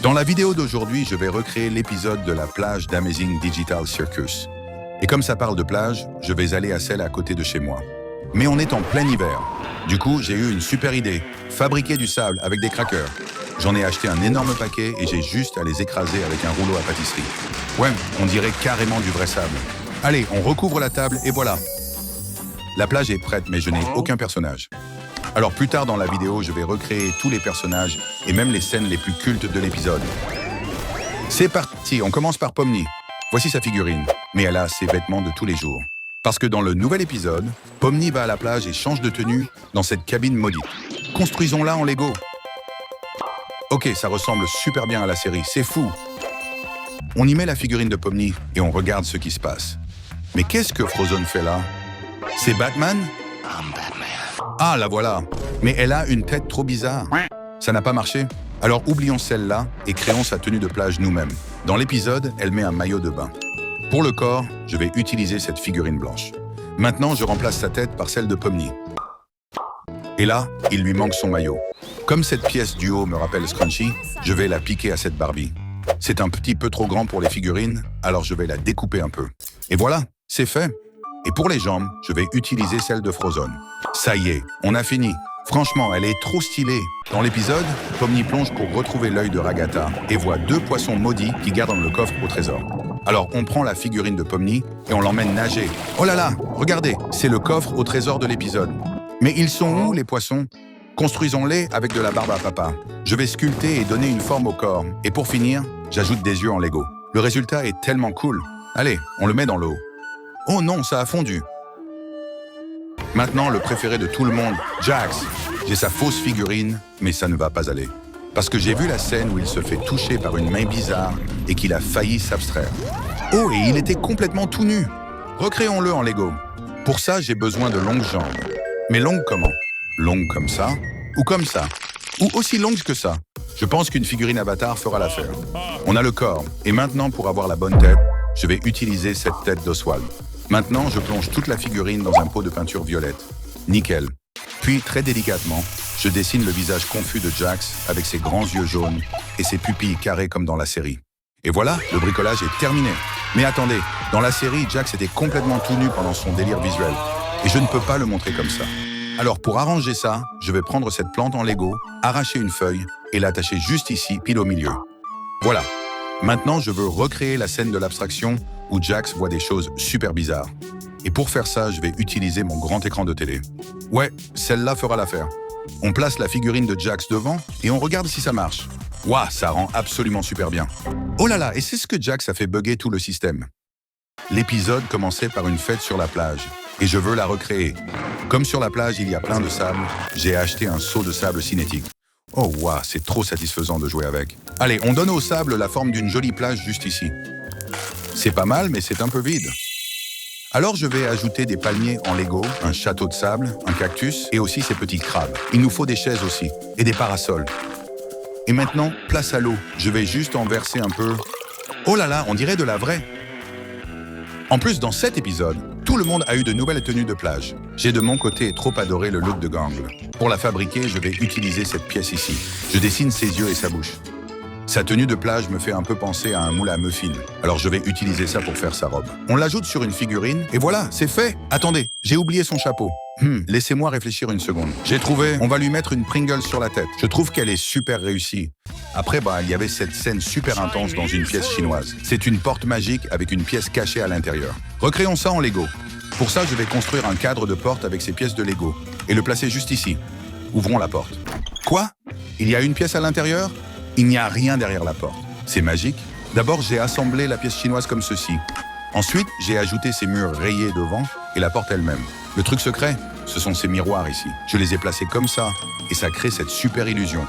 Dans la vidéo d'aujourd'hui, je vais recréer l'épisode de la plage d'Amazing Digital Circus. Et comme ça parle de plage, je vais aller à celle à côté de chez moi. Mais on est en plein hiver. Du coup, j'ai eu une super idée. Fabriquer du sable avec des crackers. J'en ai acheté un énorme paquet et j'ai juste à les écraser avec un rouleau à pâtisserie. Ouais, on dirait carrément du vrai sable. Allez, on recouvre la table et voilà. La plage est prête, mais je n'ai aucun personnage. Alors plus tard dans la vidéo, je vais recréer tous les personnages et même les scènes les plus cultes de l'épisode. C'est parti, on commence par Pomni. Voici sa figurine, mais elle a ses vêtements de tous les jours. Parce que dans le nouvel épisode, Pomni va à la plage et change de tenue dans cette cabine maudite. Construisons-la en Lego. Ok, ça ressemble super bien à la série, c'est fou. On y met la figurine de Pomni et on regarde ce qui se passe. Mais qu'est-ce que Frozone fait là? C'est Batman? Ah, la voilà. Mais elle a une tête trop bizarre. Ça n'a pas marché? Alors oublions celle-là et créons sa tenue de plage nous-mêmes. Dans l'épisode, elle met un maillot de bain. Pour le corps, je vais utiliser cette figurine blanche. Maintenant, je remplace sa tête par celle de Pomni. Et là, il lui manque son maillot. Comme cette pièce du haut me rappelle Scrunchy, je vais la piquer à cette Barbie. C'est un petit peu trop grand pour les figurines, alors je vais la découper un peu. Et voilà, c'est fait. Et pour les jambes, je vais utiliser celle de Frozone. Ça y est, on a fini. Franchement, elle est trop stylée. Dans l'épisode, Pomni plonge pour retrouver l'œil de Ragata et voit 2 poissons maudits qui gardent le coffre au trésor. Alors on prend la figurine de Pomni et on l'emmène nager. Oh là là, regardez, c'est le coffre au trésor de l'épisode. Mais ils sont où les poissons? Construisons-les avec de la barbe à papa. Je vais sculpter et donner une forme au corps. Et pour finir, j'ajoute des yeux en Lego. Le résultat est tellement cool. Allez, on le met dans l'eau. Oh non, ça a fondu. Maintenant, le préféré de tout le monde, Jax. J'ai sa fausse figurine, mais ça ne va pas aller. Parce que j'ai vu la scène où il se fait toucher par une main bizarre et qu'il a failli s'abstraire. Oh, et il était complètement tout nu. Recréons-le en Lego. Pour ça, j'ai besoin de longues jambes. Mais longues comment? Longues comme ça? Ou comme ça? Ou aussi longues que ça? Je pense qu'une figurine avatar fera l'affaire. On a le corps, et maintenant, pour avoir la bonne tête, je vais utiliser cette tête d'Oswald. Maintenant, je plonge toute la figurine dans un pot de peinture violette. Nickel. Puis, très délicatement, je dessine le visage confus de Jax avec ses grands yeux jaunes et ses pupilles carrées comme dans la série. Et voilà, le bricolage est terminé. Mais attendez, dans la série, Jax était complètement tout nu pendant son délire visuel. Et je ne peux pas le montrer comme ça. Alors, pour arranger ça, je vais prendre cette plante en Lego, arracher une feuille et l'attacher juste ici, pile au milieu. Voilà. Maintenant, je veux recréer la scène de l'abstraction où Jax voit des choses super bizarres. Et pour faire ça, je vais utiliser mon grand écran de télé. Ouais, celle-là fera l'affaire. On place la figurine de Jax devant et on regarde si ça marche. Waouh, ça rend absolument super bien. Oh là là, et c'est ce que Jax a fait bugger tout le système. L'épisode commençait par une fête sur la plage. Et je veux la recréer. Comme sur la plage, il y a plein de sable, j'ai acheté un seau de sable cinétique. Oh waouh, c'est trop satisfaisant de jouer avec. Allez, on donne au sable la forme d'une jolie plage juste ici. C'est pas mal, mais c'est un peu vide. Alors je vais ajouter des palmiers en Lego, un château de sable, un cactus et aussi ces petits crabes. Il nous faut des chaises aussi, et des parasols. Et maintenant, place à l'eau. Je vais juste en verser un peu. Oh là là, on dirait de la vraie. En plus, dans cet épisode, tout le monde a eu de nouvelles tenues de plage. J'ai de mon côté trop adoré le look de Gangle. Pour la fabriquer, je vais utiliser cette pièce ici. Je dessine ses yeux et sa bouche. Sa tenue de plage me fait un peu penser à un moule à muffins. Alors je vais utiliser ça pour faire sa robe. On l'ajoute sur une figurine et voilà, c'est fait. Attendez, j'ai oublié son chapeau. Laissez-moi réfléchir une seconde. J'ai trouvé, on va lui mettre une Pringles sur la tête. Je trouve qu'elle est super réussie. Après, il y avait cette scène super intense dans une pièce chinoise. C'est une porte magique avec une pièce cachée à l'intérieur. Recréons ça en Lego. Pour ça, je vais construire un cadre de porte avec ces pièces de Lego et le placer juste ici. Ouvrons la porte. Quoi? Il y a une pièce à l'intérieur? Il n'y a rien derrière la porte. C'est magique. D'abord, j'ai assemblé la pièce chinoise comme ceci. Ensuite, j'ai ajouté ces murs rayés devant et la porte elle-même. Le truc secret, ce sont ces miroirs ici. Je les ai placés comme ça et ça crée cette super illusion.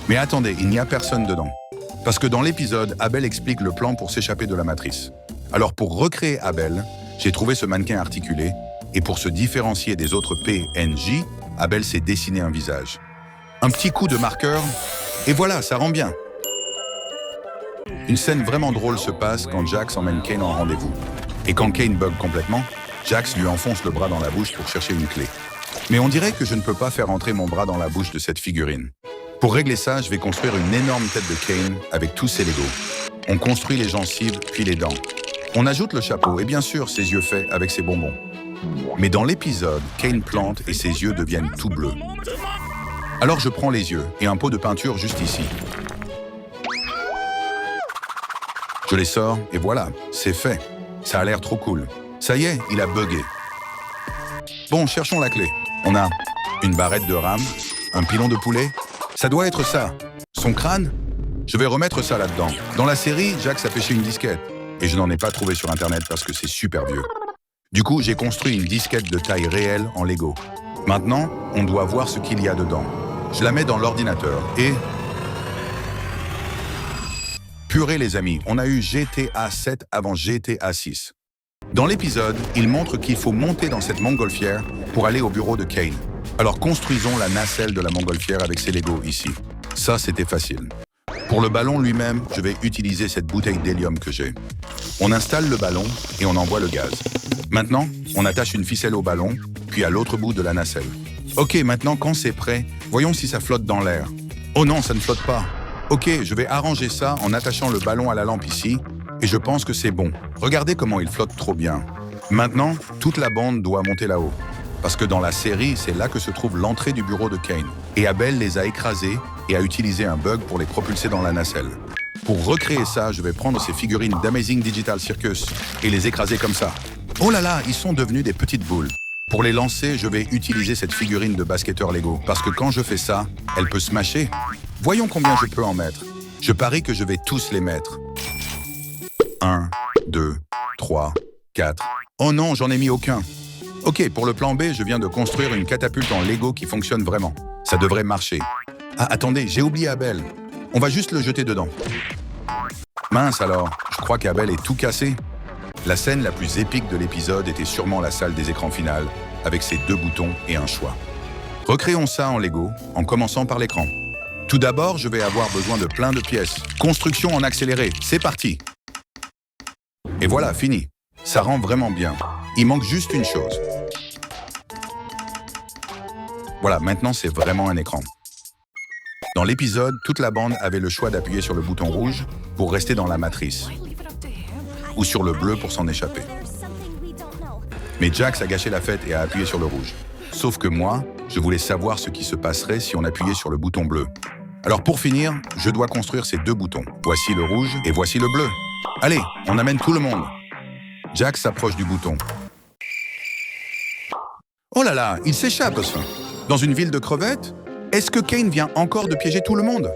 Mais attendez, il n'y a personne dedans. Parce que dans l'épisode, Abel explique le plan pour s'échapper de la matrice. Alors pour recréer Abel, j'ai trouvé ce mannequin articulé et pour se différencier des autres PNJ, Abel s'est dessiné un visage. Un petit coup de marqueur et voilà, ça rend bien. Une scène vraiment drôle se passe quand Jax emmène Kane en rendez-vous. Et quand Kane bug complètement, Jax lui enfonce le bras dans la bouche pour chercher une clé. Mais on dirait que je ne peux pas faire entrer mon bras dans la bouche de cette figurine. Pour régler ça, je vais construire une énorme tête de Kane avec tous ses Legos. On construit les gencives, puis les dents. On ajoute le chapeau et bien sûr ses yeux faits avec ses bonbons. Mais dans l'épisode, Kane plante et ses yeux deviennent tout bleus. Alors je prends les yeux et un pot de peinture juste ici. Je les sors et voilà, c'est fait. Ça a l'air trop cool. Ça y est, il a bugué. Bon, cherchons la clé. On a une barrette de rame, un pilon de poulet. Ça doit être ça. Son crâne? Je vais remettre ça là-dedans. Dans la série, Jax a pêché une disquette. Et je n'en ai pas trouvé sur Internet parce que c'est super vieux. Du coup, j'ai construit une disquette de taille réelle en Lego. Maintenant, on doit voir ce qu'il y a dedans. Je la mets dans l'ordinateur et... Purée les amis, on a eu GTA 7 avant GTA 6. Dans l'épisode, il montre qu'il faut monter dans cette montgolfière pour aller au bureau de Kane. Alors construisons la nacelle de la montgolfière avec ses Legos ici. Ça, c'était facile. Pour le ballon lui-même, je vais utiliser cette bouteille d'hélium que j'ai. On installe le ballon et on envoie le gaz. Maintenant, on attache une ficelle au ballon, puis à l'autre bout de la nacelle. Ok, maintenant quand c'est prêt, voyons si ça flotte dans l'air. Oh non, ça ne flotte pas. Ok, je vais arranger ça en attachant le ballon à la lampe ici, et je pense que c'est bon. Regardez comment il flotte trop bien. Maintenant, toute la bande doit monter là-haut. Parce que dans la série, c'est là que se trouve l'entrée du bureau de Kane. Et Abel les a écrasés et a utilisé un bug pour les propulser dans la nacelle. Pour recréer ça, je vais prendre ces figurines d'Amazing Digital Circus et les écraser comme ça. Oh là là, ils sont devenus des petites boules. Pour les lancer, je vais utiliser cette figurine de basketteur Lego. Parce que quand je fais ça, elle peut smasher. Voyons combien je peux en mettre. Je parie que je vais tous les mettre. 1, 2, 3, 4. Oh non, j'en ai mis aucun. Ok, pour le plan B, je viens de construire une catapulte en Lego qui fonctionne vraiment. Ça devrait marcher. Ah, attendez, j'ai oublié Abel. On va juste le jeter dedans. Mince alors, je crois qu'Abel est tout cassé. La scène la plus épique de l'épisode était sûrement la salle des écrans finales, avec ses 2 boutons et un choix. Recréons ça en Lego, en commençant par l'écran. Tout d'abord, je vais avoir besoin de plein de pièces. Construction en accéléré, c'est parti. Et voilà, fini. Ça rend vraiment bien. Il manque juste une chose. Voilà, maintenant c'est vraiment un écran. Dans l'épisode, toute la bande avait le choix d'appuyer sur le bouton rouge pour rester dans la matrice, ou sur le bleu pour s'en échapper. Mais Jax a gâché la fête et a appuyé sur le rouge. Sauf que moi, je voulais savoir ce qui se passerait si on appuyait sur le bouton bleu. Alors pour finir, je dois construire ces 2 boutons. Voici le rouge et voici le bleu. Allez, on amène tout le monde. Jax s'approche du bouton. Oh là là, il s'échappe ça. Dans une ville de crevettes? Est-ce que Kane vient encore de piéger tout le monde?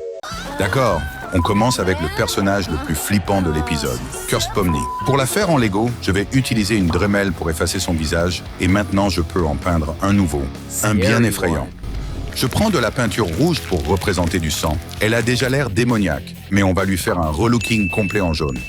D'accord, on commence avec le personnage le plus flippant de l'épisode, Curse Pomni. Pour la faire en Lego, je vais utiliser une Dremel pour effacer son visage, et maintenant je peux en peindre un nouveau, un bien effrayant. Je prends de la peinture rouge pour représenter du sang. Elle a déjà l'air démoniaque, mais on va lui faire un relooking complet en jaune.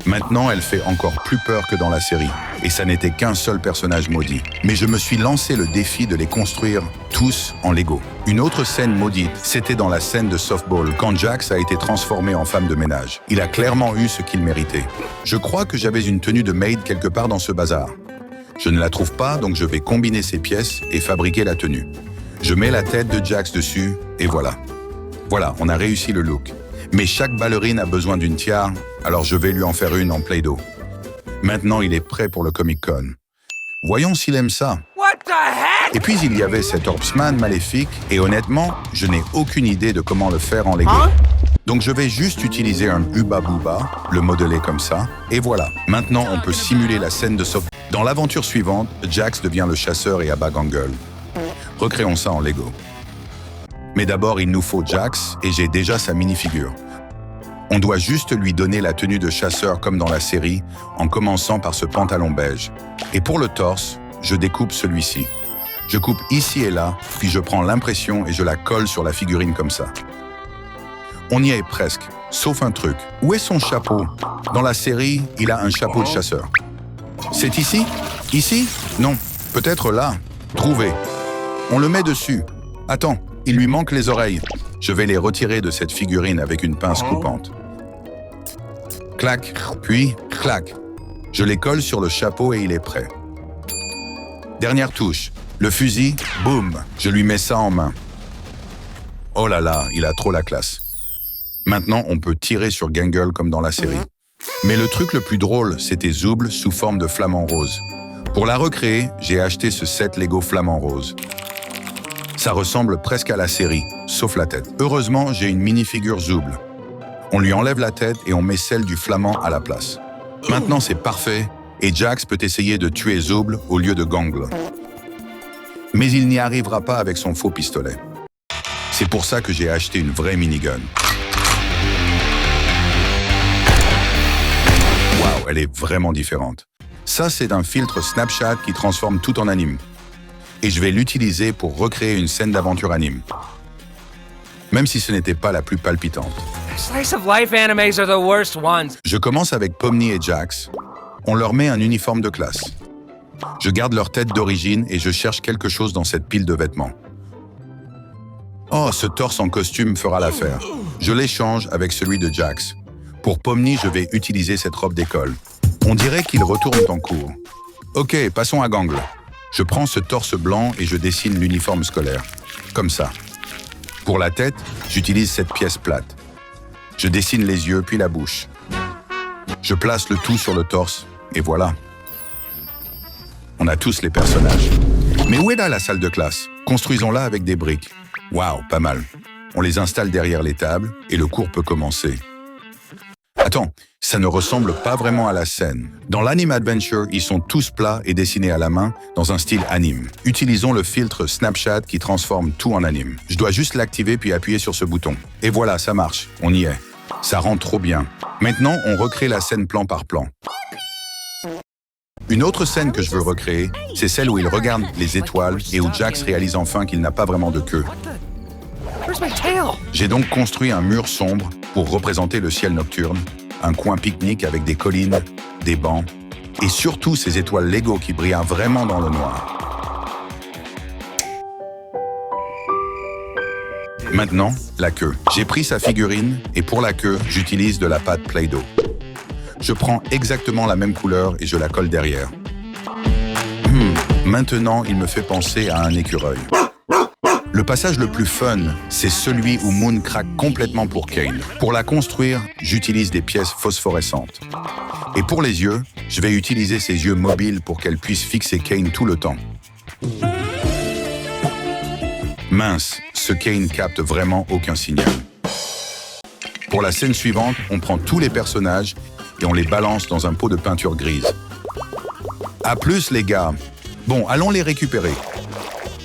Maintenant, elle fait encore plus peur que dans la série. Et ça n'était qu'un seul personnage maudit. Mais je me suis lancé le défi de les construire tous en Lego. Une autre scène maudite, c'était dans la scène de softball, quand Jax a été transformé en femme de ménage. Il a clairement eu ce qu'il méritait. Je crois que j'avais une tenue de maid quelque part dans ce bazar. Je ne la trouve pas, donc je vais combiner ces pièces et fabriquer la tenue. Je mets la tête de Jax dessus, et voilà. Voilà, on a réussi le look. Mais chaque ballerine a besoin d'une tiare, alors je vais lui en faire une en Play-Doh. Maintenant, il est prêt pour le Comic-Con. Voyons s'il aime ça. What the heck? Et puis, il y avait cet Orbsman maléfique, et honnêtement, je n'ai aucune idée de comment le faire en Lego. Donc je vais juste utiliser un Hubba Booba, le modeler comme ça, et voilà. Maintenant, on peut simuler la scène de soft. Dans l'aventure suivante, Jax devient le chasseur et abat Gangle. Recréons ça en Lego. Mais d'abord, il nous faut Jax, et j'ai déjà sa mini-figure. On doit juste lui donner la tenue de chasseur comme dans la série, en commençant par ce pantalon beige. Et pour le torse, je découpe celui-ci. Je coupe ici et là, puis je prends l'impression et je la colle sur la figurine comme ça. On y est presque, sauf un truc. Où est son chapeau? Dans la série, il a un chapeau de chasseur. C'est ici? Ici? Non. Peut-être là. Trouvé. On le met dessus. Attends, il lui manque les oreilles. Je vais les retirer de cette figurine avec une pince coupante. Clac, puis clac. Je les colle sur le chapeau et il est prêt. Dernière touche. Le fusil, boum, je lui mets ça en main. Oh là là, il a trop la classe. Maintenant, on peut tirer sur Gangle comme dans la série. Mais le truc le plus drôle, c'était Zooble sous forme de flamant rose. Pour la recréer, j'ai acheté ce set Lego flamant rose. Ça ressemble presque à la série, sauf la tête. Heureusement, j'ai une minifigure Zooble. On lui enlève la tête et on met celle du flamand à la place. Maintenant, c'est parfait et Jax peut essayer de tuer Zooble au lieu de Gangle. Mais il n'y arrivera pas avec son faux pistolet. C'est pour ça que j'ai acheté une vraie minigun. Waouh, elle est vraiment différente. Ça, c'est un filtre Snapchat qui transforme tout en anime. Et je vais l'utiliser pour recréer une scène d'aventure anime. Même si ce n'était pas la plus palpitante. Slice of life animes are the worst ones. Je commence avec Pomni et Jax. On leur met un uniforme de classe. Je garde leur tête d'origine et je cherche quelque chose dans cette pile de vêtements. Oh, ce torse en costume fera l'affaire. Je l'échange avec celui de Jax. Pour Pomni, je vais utiliser cette robe d'école. On dirait qu'ils retournent en cours. Ok, passons à Gangle. Je prends ce torse blanc et je dessine l'uniforme scolaire. Comme ça. Pour la tête, j'utilise cette pièce plate. Je dessine les yeux puis la bouche. Je place le tout sur le torse et voilà. On a tous les personnages. Mais où est là la salle de classe? Construisons-la avec des briques. Waouh, pas mal. On les installe derrière les tables et le cours peut commencer. Attends, ça ne ressemble pas vraiment à la scène. Dans l'Anime Adventure, ils sont tous plats et dessinés à la main dans un style anime. Utilisons le filtre Snapchat qui transforme tout en anime. Je dois juste l'activer puis appuyer sur ce bouton. Et voilà, ça marche, on y est. Ça rend trop bien. Maintenant, on recrée la scène plan par plan. Une autre scène que je veux recréer, c'est celle où il regarde les étoiles et où Jax réalise enfin qu'il n'a pas vraiment de queue. J'ai donc construit un mur sombre pour représenter le ciel nocturne, un coin pique-nique avec des collines, des bancs, et surtout ces étoiles Lego qui brillent vraiment dans le noir. Maintenant, la queue. J'ai pris sa figurine et pour la queue, j'utilise de la pâte Play-Doh. Je prends exactement la même couleur et je la colle derrière. Maintenant, il me fait penser à un écureuil. Le passage le plus fun, c'est celui où Moon craque complètement pour Kane. Pour la construire, j'utilise des pièces phosphorescentes. Et pour les yeux, je vais utiliser ses yeux mobiles pour qu'elle puisse fixer Kane tout le temps. Mince, ce Kane capte vraiment aucun signal. Pour la scène suivante, on prend tous les personnages et on les balance dans un pot de peinture grise. À plus les gars. Bon, allons les récupérer.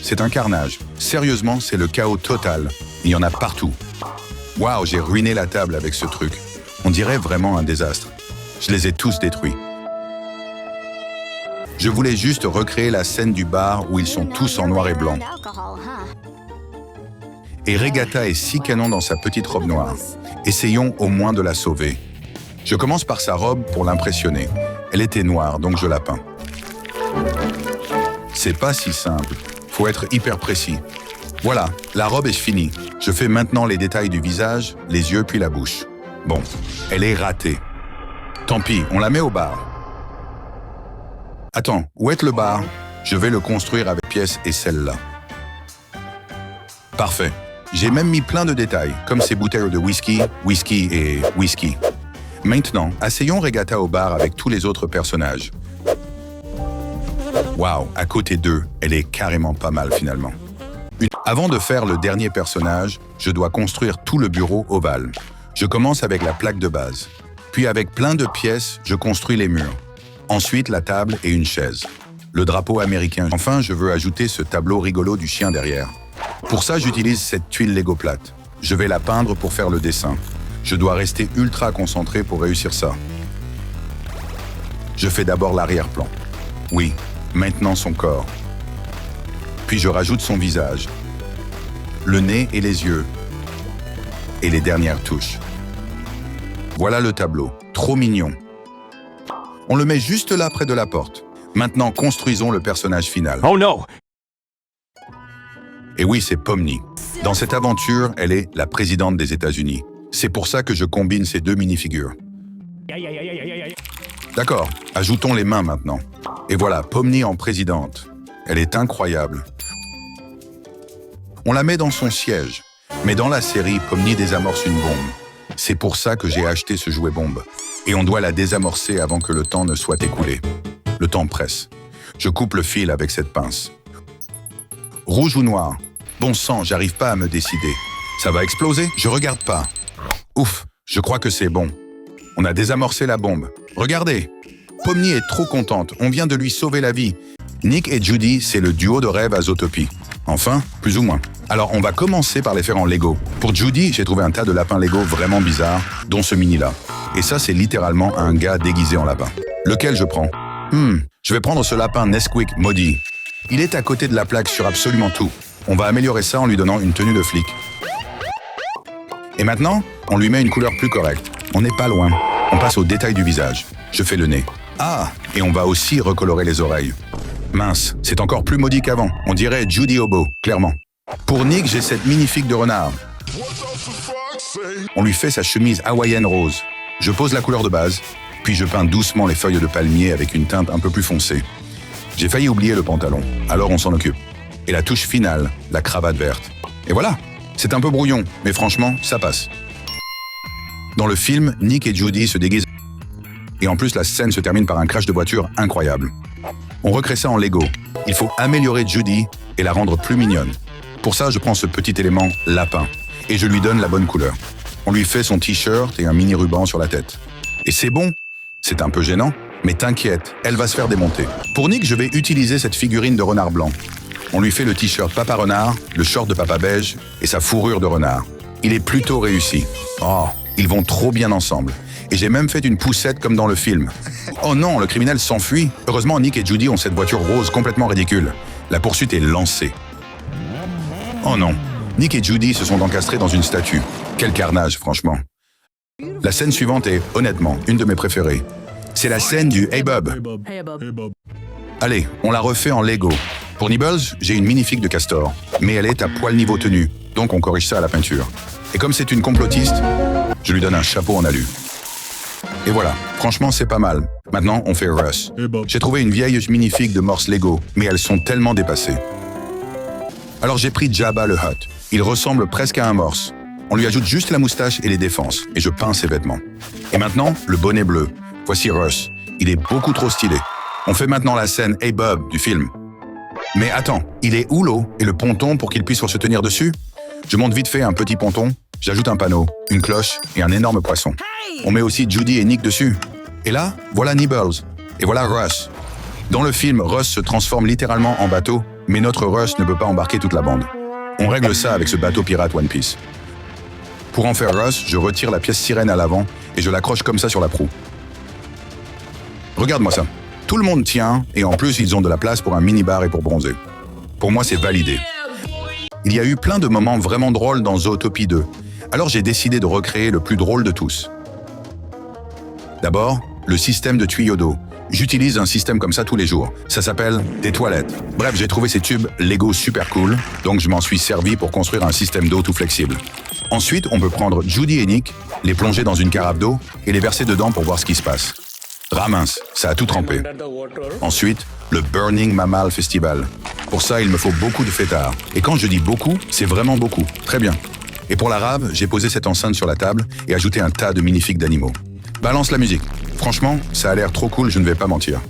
C'est un carnage. Sérieusement, c'est le chaos total. Il y en a partout. Waouh, j'ai ruiné la table avec ce truc. On dirait vraiment un désastre. Je les ai tous détruits. Je voulais juste recréer la scène du bar où ils sont tous en noir et blanc. Et Regatta est si canon dans sa petite robe noire. Essayons au moins de la sauver. Je commence par sa robe pour l'impressionner. Elle était noire, donc je la peins. C'est pas si simple. Faut être hyper précis. Voilà, la robe est finie. Je fais maintenant les détails du visage, les yeux puis la bouche. Bon, elle est ratée. Tant pis, on la met au bar. Attends, où est le bar? Je vais le construire avec pièces et celle-là. Parfait. J'ai même mis plein de détails, comme ces bouteilles de whisky, whisky et whisky. Maintenant, asseyons Regatta au bar avec tous les autres personnages. Waouh, à côté d'eux, elle est carrément pas mal finalement. Avant de faire le dernier personnage, je dois construire tout le bureau ovale. Je commence avec la plaque de base. Puis avec plein de pièces, je construis les murs. Ensuite, la table et une chaise. Le drapeau américain. Enfin, je veux ajouter ce tableau rigolo du chien derrière. Pour ça, j'utilise cette tuile Lego plate. Je vais la peindre pour faire le dessin. Je dois rester ultra concentré pour réussir ça. Je fais d'abord l'arrière-plan. Oui, maintenant son corps. Puis je rajoute son visage. Le nez et les yeux. Et les dernières touches. Voilà le tableau. Trop mignon. On le met juste là près de la porte. Maintenant, construisons le personnage final. Oh no! Et oui, c'est Pomni. Dans cette aventure, elle est la présidente des États-Unis. C'est pour ça que je combine ces deux minifigures. D'accord, ajoutons les mains maintenant. Et voilà, Pomni en présidente. Elle est incroyable. On la met dans son siège. Mais dans la série, Pomni désamorce une bombe. C'est pour ça que j'ai acheté ce jouet bombe. Et on doit la désamorcer avant que le temps ne soit écoulé. Le temps presse. Je coupe le fil avec cette pince. Rouge ou noir? Bon sang, j'arrive pas à me décider. Ça va exploser? Je regarde pas. Ouf, je crois que c'est bon. On a désamorcé la bombe. Regardez! Pomni est trop contente, on vient de lui sauver la vie. Nick et Judy, c'est le duo de rêve à Zootopie. Enfin, plus ou moins. Alors, on va commencer par les faire en Lego. Pour Judy, j'ai trouvé un tas de lapins Lego vraiment bizarres, dont ce mini-là. Et ça, c'est littéralement un gars déguisé en lapin. Lequel je prends? Je vais prendre ce lapin Nesquik maudit. Il est à côté de la plaque sur absolument tout. On va améliorer ça en lui donnant une tenue de flic. Et maintenant, on lui met une couleur plus correcte. On n'est pas loin. On passe au détail du visage. Je fais le nez. Ah, et on va aussi recolorer les oreilles. Mince, c'est encore plus maudit qu'avant. On dirait Judy Hobo, clairement. Pour Nick, j'ai cette magnifique de renard. On lui fait sa chemise hawaïenne rose. Je pose la couleur de base, puis je peins doucement les feuilles de palmier avec une teinte un peu plus foncée. J'ai failli oublier le pantalon, alors on s'en occupe. Et la touche finale, la cravate verte. Et voilà, c'est un peu brouillon, mais franchement, ça passe. Dans le film, Nick et Judy se déguisent. Et en plus, la scène se termine par un crash de voiture incroyable. On recrée ça en Lego. Il faut améliorer Judy et la rendre plus mignonne. Pour ça, je prends ce petit élément lapin et je lui donne la bonne couleur. On lui fait son t-shirt et un mini ruban sur la tête. Et c'est bon. C'est un peu gênant, mais t'inquiète, elle va se faire démonter. Pour Nick, je vais utiliser cette figurine de renard blanc. On lui fait le t-shirt Papa Renard, le short de Papa Beige et sa fourrure de renard. Il est plutôt réussi. Oh, ils vont trop bien ensemble. Et j'ai même fait une poussette comme dans le film. Oh non, le criminel s'enfuit. Heureusement, Nick et Judy ont cette voiture rose complètement ridicule. La poursuite est lancée. Oh non, Nick et Judy se sont encastrés dans une statue. Quel carnage, franchement. La scène suivante est, honnêtement, une de mes préférées. C'est la scène du Hey Bob. Allez, on la refait en Lego. Pour Nibbles, j'ai une magnifique de castor, mais elle est à poil niveau tenue, donc on corrige ça à la peinture. Et comme c'est une complotiste, je lui donne un chapeau en alu. Et voilà, franchement c'est pas mal. Maintenant on fait Russ. J'ai trouvé une vieille magnifique de morse Lego, mais elles sont tellement dépassées. Alors j'ai pris Jabba le Hutt. Il ressemble presque à un morse. On lui ajoute juste la moustache et les défenses, et je peins ses vêtements. Et maintenant, le bonnet bleu. Voici Russ. Il est beaucoup trop stylé. On fait maintenant la scène Hey Bob du film. Mais attends, il est où l'eau et le ponton pour qu'il puisse se tenir dessus? Je monte vite fait un petit ponton, j'ajoute un panneau, une cloche et un énorme poisson. On met aussi Judy et Nick dessus. Et là, voilà Nibbles. Et voilà Russ. Dans le film, Russ se transforme littéralement en bateau, mais notre Russ ne peut pas embarquer toute la bande. On règle ça avec ce bateau pirate One Piece. Pour en faire Russ, je retire la pièce sirène à l'avant et je l'accroche comme ça sur la proue. Regarde-moi ça. Tout le monde tient, et en plus, ils ont de la place pour un mini-bar et pour bronzer. Pour moi, c'est validé. Il y a eu plein de moments vraiment drôles dans Zootopie 2. Alors j'ai décidé de recréer le plus drôle de tous. D'abord, le système de tuyaux d'eau. J'utilise un système comme ça tous les jours. Ça s'appelle des toilettes. Bref, j'ai trouvé ces tubes Lego super cool, donc je m'en suis servi pour construire un système d'eau tout flexible. Ensuite, on peut prendre Judy et Nick, les plonger dans une carafe d'eau et les verser dedans pour voir ce qui se passe. Mince, ça a tout trempé. Ensuite, le Burning Mammal Festival. Pour ça, il me faut beaucoup de fêtards. Et quand je dis beaucoup, c'est vraiment beaucoup. Très bien. Et pour la rave, j'ai posé cette enceinte sur la table et ajouté un tas de magnifiques d'animaux. Balance la musique. Franchement, ça a l'air trop cool, je ne vais pas mentir.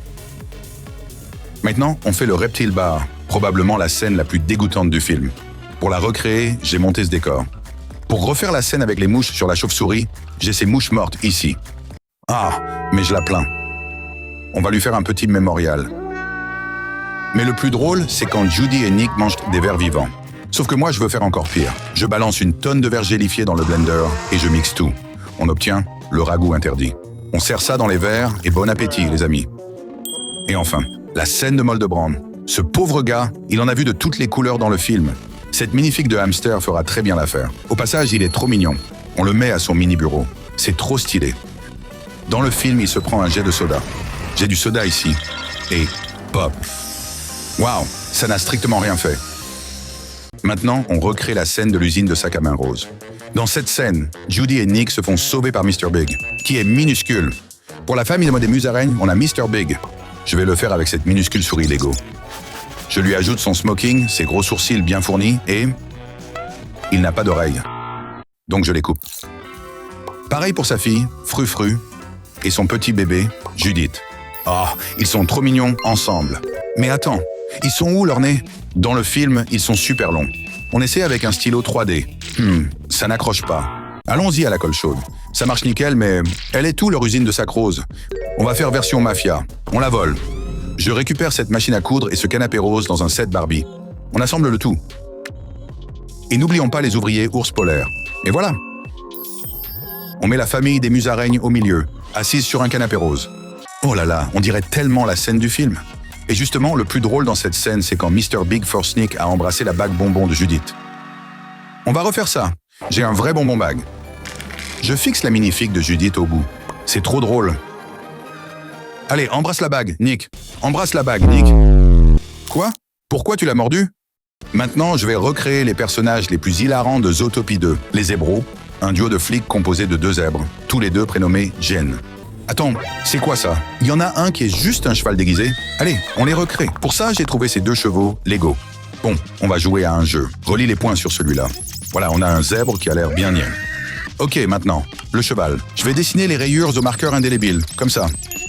Maintenant, on fait le Reptile Bar, probablement la scène la plus dégoûtante du film. Pour la recréer, j'ai monté ce décor. Pour refaire la scène avec les mouches sur la chauve-souris, j'ai ces mouches mortes ici. Ah, mais je la plains. On va lui faire un petit mémorial. Mais le plus drôle, c'est quand Judy et Nick mangent des vers vivants. Sauf que moi, je veux faire encore pire. Je balance une tonne de vers gélifiés dans le blender et je mixe tout. On obtient le ragoût interdit. On sert ça dans les verres et bon appétit, les amis. Et enfin, la scène de Moldebrand. Ce pauvre gars, il en a vu de toutes les couleurs dans le film. Cette magnifique de hamster fera très bien l'affaire. Au passage, il est trop mignon. On le met à son mini-bureau. C'est trop stylé. Dans le film, il se prend un jet de soda. J'ai du soda ici. Et pop. Waouh, ça n'a strictement rien fait. Maintenant, on recrée la scène de l'usine de sac à main rose. Dans cette scène, Judy et Nick se font sauver par Mr. Big, qui est minuscule. Pour la famille des musaraignes, on a Mr. Big. Je vais le faire avec cette minuscule souris Lego. Je lui ajoute son smoking, ses gros sourcils bien fournis et... il n'a pas d'oreilles. Donc je les coupe. Pareil pour sa fille, Frufru, et son petit bébé, Judith. Oh, ils sont trop mignons ensemble. Mais attends, ils sont où leurs nez? Dans le film, ils sont super longs. On essaie avec un stylo 3D. Ça n'accroche pas. Allons-y à la colle chaude. Ça marche nickel, mais elle est où leur usine de sac-rose? On va faire version mafia. On la vole. Je récupère cette machine à coudre et ce canapé rose dans un set Barbie. On assemble le tout. Et n'oublions pas les ouvriers ours polaires. Et voilà. On met la famille des musaraignes au milieu, assise sur un canapé rose. Oh là là, on dirait tellement la scène du film. Et justement, le plus drôle dans cette scène, c'est quand Mr. Big for Sneak a embrassé la bague bonbon de Judith. On va refaire ça. J'ai un vrai bonbon bague. Je fixe la mini-figue de Judith au bout. C'est trop drôle. Allez, embrasse la bague, Nick. Embrasse la bague, Nick. Quoi? Pourquoi tu l'as mordu? Maintenant, je vais recréer les personnages les plus hilarants de Zootopie 2, les zébros, un duo de flics composé de 2 zèbres, tous les 2 prénommés Jen. Attends, c'est quoi ça? Il y en a un qui est juste un cheval déguisé? Allez, on les recrée. Pour ça, j'ai trouvé ces 2 chevaux Lego. Bon, on va jouer à un jeu. Relis les points sur celui-là. Voilà, on a un zèbre qui a l'air bien niais. Ok, maintenant, le cheval. Je vais dessiner les rayures au marqueur indélébile, comme ça.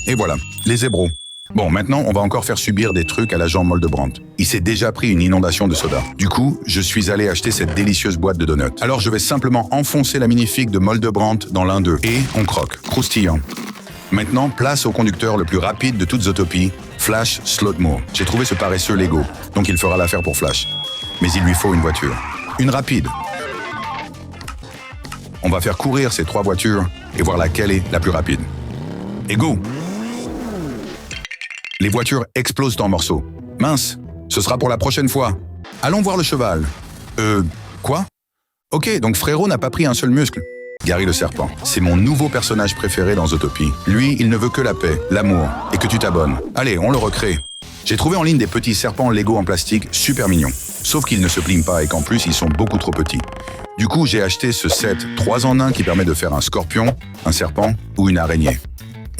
Et voilà, les zébros. Bon, maintenant, on va encore faire subir des trucs à l'agent Moldebrandt. Il s'est déjà pris une inondation de soda. Du coup, je suis allé acheter cette délicieuse boîte de donuts. Alors, je vais simplement enfoncer la mini-figue de Moldebrandt dans l'un d'eux. Et on croque, croustillant. Maintenant, place au conducteur le plus rapide de toute Zootopie, Flash Slotmo. J'ai trouvé ce paresseux Lego, donc il fera l'affaire pour Flash. Mais il lui faut une voiture. Une rapide. On va faire courir ces 3 voitures et voir laquelle est la plus rapide. Et go! Les voitures explosent en morceaux. Mince, ce sera pour la prochaine fois. Allons voir le cheval. Quoi? Ok, donc Frérot n'a pas pris un seul muscle. Gary le serpent, c'est mon nouveau personnage préféré dans Zootopie. Lui, il ne veut que la paix, l'amour, et que tu t'abonnes. Allez, on le recrée. J'ai trouvé en ligne des petits serpents Lego en plastique super mignons. Sauf qu'ils ne se plient pas et qu'en plus, ils sont beaucoup trop petits. Du coup, j'ai acheté ce set 3 en 1 qui permet de faire un scorpion, un serpent ou une araignée.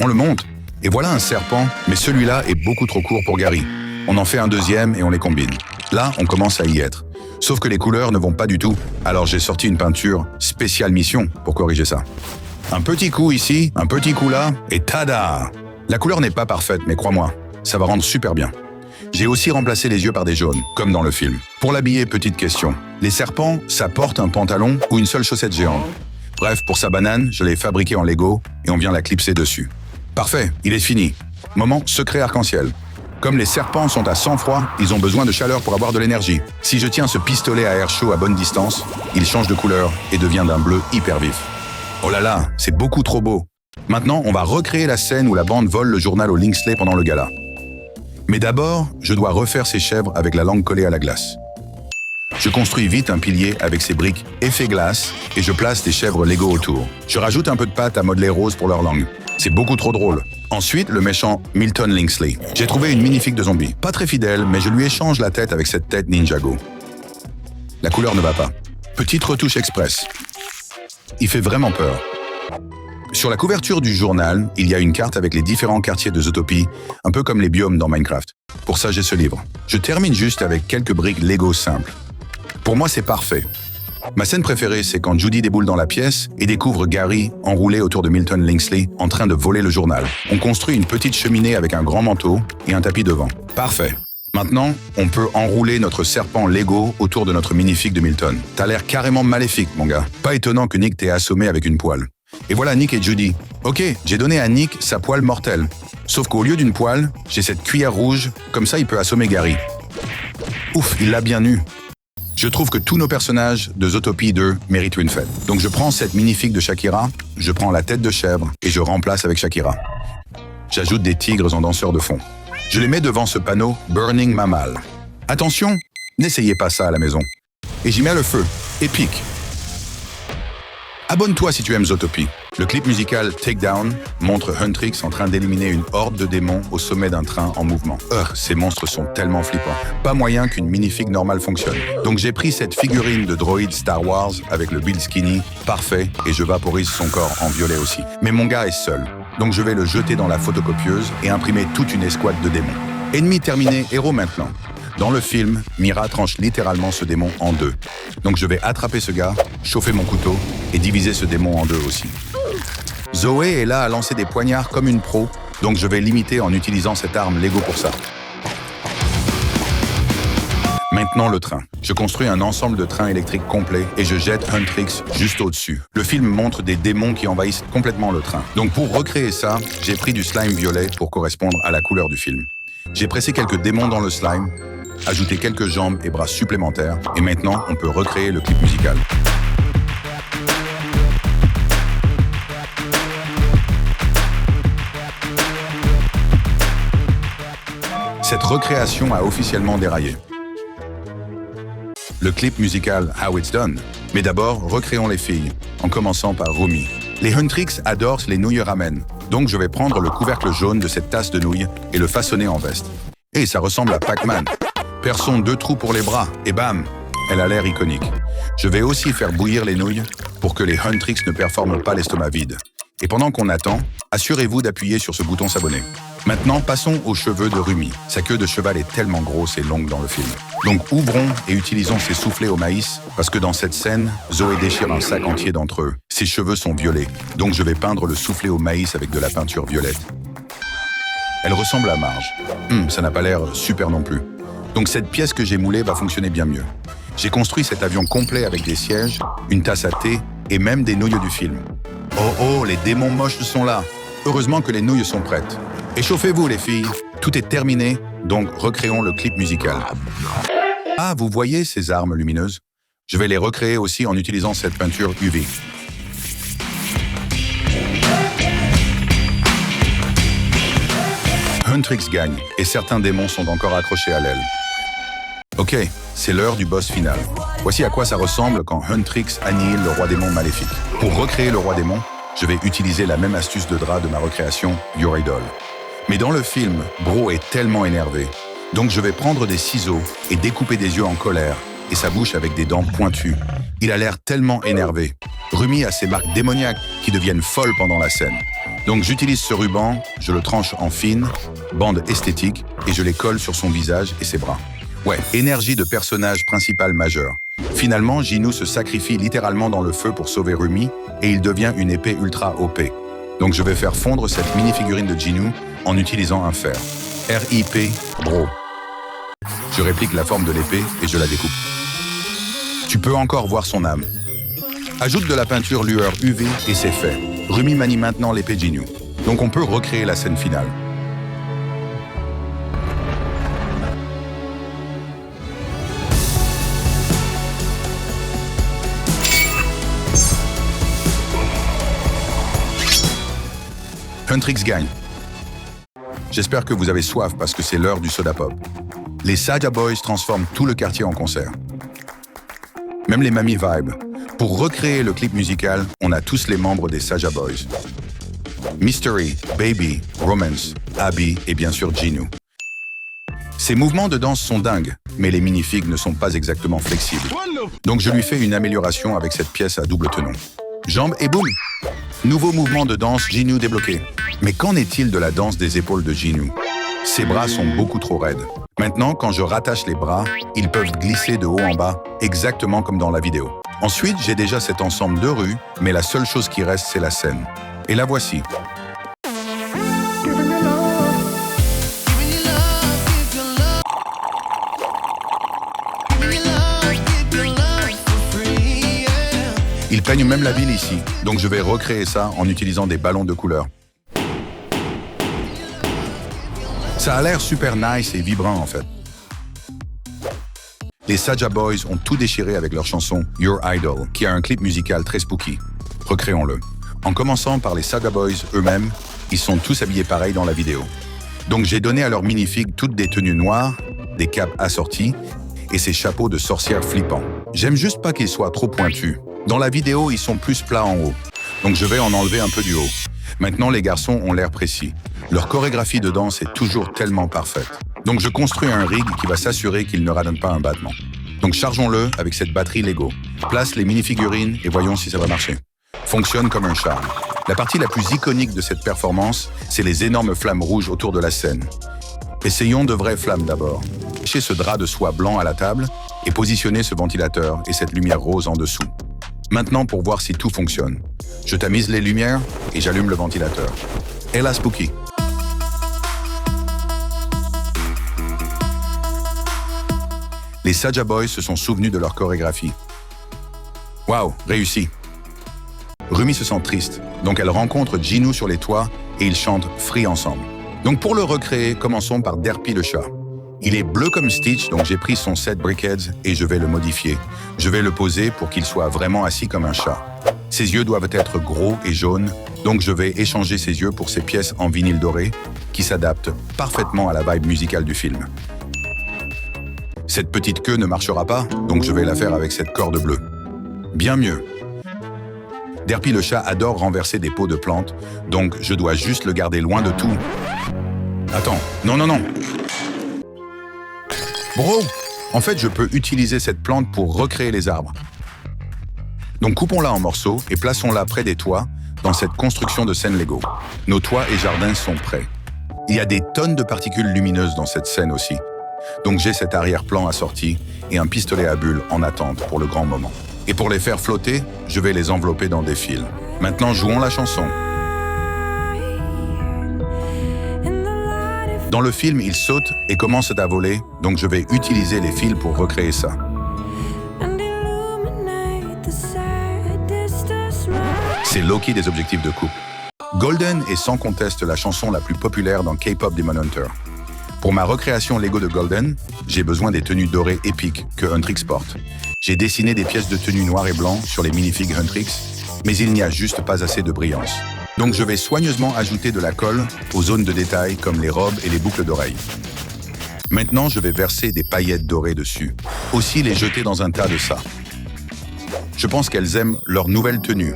On le monte. Et voilà un serpent, mais celui-là est beaucoup trop court pour Gary. On en fait un deuxième et on les combine. Là, on commence à y être. Sauf que les couleurs ne vont pas du tout, alors j'ai sorti une peinture spéciale mission pour corriger ça. Un petit coup ici, un petit coup là, et tada! La couleur n'est pas parfaite, mais crois-moi, ça va rendre super bien. J'ai aussi remplacé les yeux par des jaunes, comme dans le film. Pour l'habiller, petite question. Les serpents, ça porte un pantalon ou une seule chaussette géante? Bref, pour sa banane, je l'ai fabriquée en Lego et on vient la clipser dessus. Parfait, il est fini. Moment secret arc-en-ciel. Comme les serpents sont à sang froid, ils ont besoin de chaleur pour avoir de l'énergie. Si je tiens ce pistolet à air chaud à bonne distance, il change de couleur et devient d'un bleu hyper vif. Oh là là, c'est beaucoup trop beau. Maintenant, on va recréer la scène où la bande vole le journal au Linksley pendant le gala. Mais d'abord, je dois refaire ces chèvres avec la langue collée à la glace. Je construis vite un pilier avec ces briques effet glace et je place des chèvres Lego autour. Je rajoute un peu de pâte à modeler rose pour leur langue. C'est beaucoup trop drôle. Ensuite, le méchant Milton Linksley. J'ai trouvé une mini-figue de zombie. Pas très fidèle, mais je lui échange la tête avec cette tête Ninjago. La couleur ne va pas. Petite retouche express. Il fait vraiment peur. Sur la couverture du journal, il y a une carte avec les différents quartiers de Zootopie, un peu comme les biomes dans Minecraft. Pour ça, j'ai ce livre. Je termine juste avec quelques briques Lego simples. Pour moi, c'est parfait. Ma scène préférée, c'est quand Judy déboule dans la pièce et découvre Gary enroulé autour de Milton Linksley en train de voler le journal. On construit une petite cheminée avec un grand manteau et un tapis devant. Parfait. Maintenant, on peut enrouler notre serpent Lego autour de notre mini-figue de Milton. T'as l'air carrément maléfique, mon gars. Pas étonnant que Nick t'ait assommé avec une poêle. Et voilà Nick et Judy. Ok, j'ai donné à Nick sa poêle mortelle. Sauf qu'au lieu d'une poêle, j'ai cette cuillère rouge, comme ça il peut assommer Gary. Ouf, il l'a bien eu. Je trouve que tous nos personnages de Zootopie 2 méritent une fête. Donc je prends cette mini-figue de Shakira, je prends la tête de chèvre et je remplace avec Shakira. J'ajoute des tigres en danseur de fond. Je les mets devant ce panneau Burning Mammal. Attention, n'essayez pas ça à la maison. Et j'y mets le feu. Épique. Abonne-toi si tu aimes Zootopie. Le clip musical Takedown montre Huntrix en train d'éliminer une horde de démons au sommet d'un train en mouvement. Ces monstres sont tellement flippants. Pas moyen qu'une mini-figue normale fonctionne. Donc j'ai pris cette figurine de droïde Star Wars avec le build skinny, parfait, et je vaporise son corps en violet aussi. Mais mon gars est seul. Donc je vais le jeter dans la photocopieuse et imprimer toute une escouade de démons. Ennemi terminé, héros maintenant. Dans le film, Mira tranche littéralement ce démon en deux. Donc je vais attraper ce gars, chauffer mon couteau et diviser ce démon en deux aussi. Zoé est là à lancer des poignards comme une pro, donc je vais l'imiter en utilisant cette arme Lego pour ça. Maintenant le train. Je construis un ensemble de trains électriques complet et je jette Huntrix juste au-dessus. Le film montre des démons qui envahissent complètement le train. Donc pour recréer ça, j'ai pris du slime violet pour correspondre à la couleur du film. J'ai pressé quelques démons dans le slime, ajouté quelques jambes et bras supplémentaires, et maintenant on peut recréer le clip musical. Cette recréation a officiellement déraillé. Le clip musical How It's Done. Mais d'abord, recréons les filles, en commençant par Rumi. Les Huntrix adorent les nouilles ramen, donc je vais prendre le couvercle jaune de cette tasse de nouilles et le façonner en veste. Et ça ressemble à Pac-Man. Perçons 2 trous pour les bras, et bam, elle a l'air iconique. Je vais aussi faire bouillir les nouilles pour que les Huntrix ne performent pas l'estomac vide. Et pendant qu'on attend, assurez-vous d'appuyer sur ce bouton s'abonner. Maintenant, passons aux cheveux de Rumi. Sa queue de cheval est tellement grosse et longue dans le film. Donc ouvrons et utilisons ces soufflets au maïs, parce que dans cette scène, Zoé déchire un sac entier d'entre eux. Ses cheveux sont violets, donc je vais peindre le soufflet au maïs avec de la peinture violette. Elle ressemble à Marge. Ça n'a pas l'air super non plus. Donc cette pièce que j'ai moulée va fonctionner bien mieux. J'ai construit cet avion complet avec des sièges, une tasse à thé et même des nouilles du film. Oh, les démons moches sont là. Heureusement que les nouilles sont prêtes. Échauffez-vous les filles, tout est terminé, donc recréons le clip musical. Ah, vous voyez ces armes lumineuses? Je vais les recréer aussi en utilisant cette peinture UV. Huntrix gagne, et certains démons sont encore accrochés à l'aile. Ok, c'est l'heure du boss final. Voici à quoi ça ressemble quand Huntrix annihile le roi démon maléfique. Pour recréer le roi démon, je vais utiliser la même astuce de drap de ma recréation, Your Idol. Mais dans le film, Bro est tellement énervé. Donc je vais prendre des ciseaux et découper des yeux en colère et sa bouche avec des dents pointues. Il a l'air tellement énervé. Rumi a ses marques démoniaques qui deviennent folles pendant la scène. Donc j'utilise ce ruban, je le tranche en fines, bandes esthétiques, et je les colle sur son visage et ses bras. Ouais, énergie de personnage principal majeur. Finalement, Jinoo se sacrifie littéralement dans le feu pour sauver Rumi, et il devient une épée ultra OP. Donc je vais faire fondre cette mini-figurine de Jinoo en utilisant un fer. RIP, Bro. Je réplique la forme de l'épée et je la découpe. Tu peux encore voir son âme. Ajoute de la peinture lueur UV et c'est fait. Rumi manie maintenant l'épée Jinoo. Donc on peut recréer la scène finale. Huntrix gagne. J'espère que vous avez soif parce que c'est l'heure du soda pop. Les Saja Boys transforment tout le quartier en concert. Même les mamies vibe. Pour recréer le clip musical, on a tous les membres des Saja Boys. Mystery, Baby, Romance, Abby et bien sûr Jinoo. Ces mouvements de danse sont dingues, mais les minifigs ne sont pas exactement flexibles. Donc je lui fais une amélioration avec cette pièce à double tenon. Jambes et boum! Nouveau mouvement de danse Jinoo débloqué. Mais qu'en est-il de la danse des épaules de Jinoo? Ses bras sont beaucoup trop raides. Maintenant, quand je rattache les bras, ils peuvent glisser de haut en bas, exactement comme dans la vidéo. Ensuite, j'ai déjà cet ensemble de rues, mais la seule chose qui reste, c'est la scène. Et la voici. Ils peignent même la ville ici, donc je vais recréer ça en utilisant des ballons de couleur. Ça a l'air super nice et vibrant en fait. Les Saja Boys ont tout déchiré avec leur chanson Your Idol, qui a un clip musical très spooky. Recréons-le. En commençant par les Saja Boys eux-mêmes, ils sont tous habillés pareil dans la vidéo. Donc j'ai donné à leurs minifigs toutes des tenues noires, des capes assorties et ces chapeaux de sorcières flippants. J'aime juste pas qu'ils soient trop pointus. Dans la vidéo, ils sont plus plats en haut. Donc je vais en enlever un peu du haut. Maintenant, les garçons ont l'air précis. Leur chorégraphie de danse est toujours tellement parfaite. Donc je construis un rig qui va s'assurer qu'il ne radonne pas un battement. Donc chargeons-le avec cette batterie Lego. Place les mini-figurines et voyons si ça va marcher. Fonctionne comme un charme. La partie la plus iconique de cette performance, c'est les énormes flammes rouges autour de la scène. Essayons de vraies flammes d'abord. Attachez ce drap de soie blanc à la table et positionnez ce ventilateur et cette lumière rose en dessous. Maintenant, pour voir si tout fonctionne, je tamise les lumières et j'allume le ventilateur. Et la Spooky. Les Saja Boys se sont souvenus de leur chorégraphie. Waouh, réussi. Rumi se sent triste, donc elle rencontre Ginu sur les toits et ils chantent Free ensemble. Donc pour le recréer, commençons par Derpy le chat. Il est bleu comme Stitch, donc j'ai pris son set Brickheads et je vais le modifier. Je vais le poser pour qu'il soit vraiment assis comme un chat. Ses yeux doivent être gros et jaunes, donc je vais échanger ses yeux pour ces pièces en vinyle doré qui s'adaptent parfaitement à la vibe musicale du film. Cette petite queue ne marchera pas, donc je vais la faire avec cette corde bleue. Bien mieux. Derpy le chat adore renverser des pots de plantes, donc je dois juste le garder loin de tout. Attends, non. Bro, en fait, je peux utiliser cette plante pour recréer les arbres. Donc coupons-la en morceaux et plaçons-la près des toits dans cette construction de scène Lego. Nos toits et jardins sont prêts. Il y a des tonnes de particules lumineuses dans cette scène aussi. Donc j'ai cet arrière-plan assorti et un pistolet à bulles en attente pour le grand moment. Et pour les faire flotter, je vais les envelopper dans des fils. Maintenant, jouons la chanson. Dans le film, ils sautent et commencent à voler, donc je vais utiliser les fils pour recréer ça. C'est Loki des objectifs de coupe. Golden est sans conteste la chanson la plus populaire dans K-pop Demon Hunter. Pour ma recréation Lego de Golden, j'ai besoin des tenues dorées épiques que Huntrix porte. J'ai dessiné des pièces de tenue noir et blanc sur les minifigs Huntrix, mais il n'y a juste pas assez de brillance. Donc je vais soigneusement ajouter de la colle aux zones de détail comme les robes et les boucles d'oreilles. Maintenant, je vais verser des paillettes dorées dessus. Aussi les jeter dans un tas de ça. Je pense qu'elles aiment leur nouvelle tenue.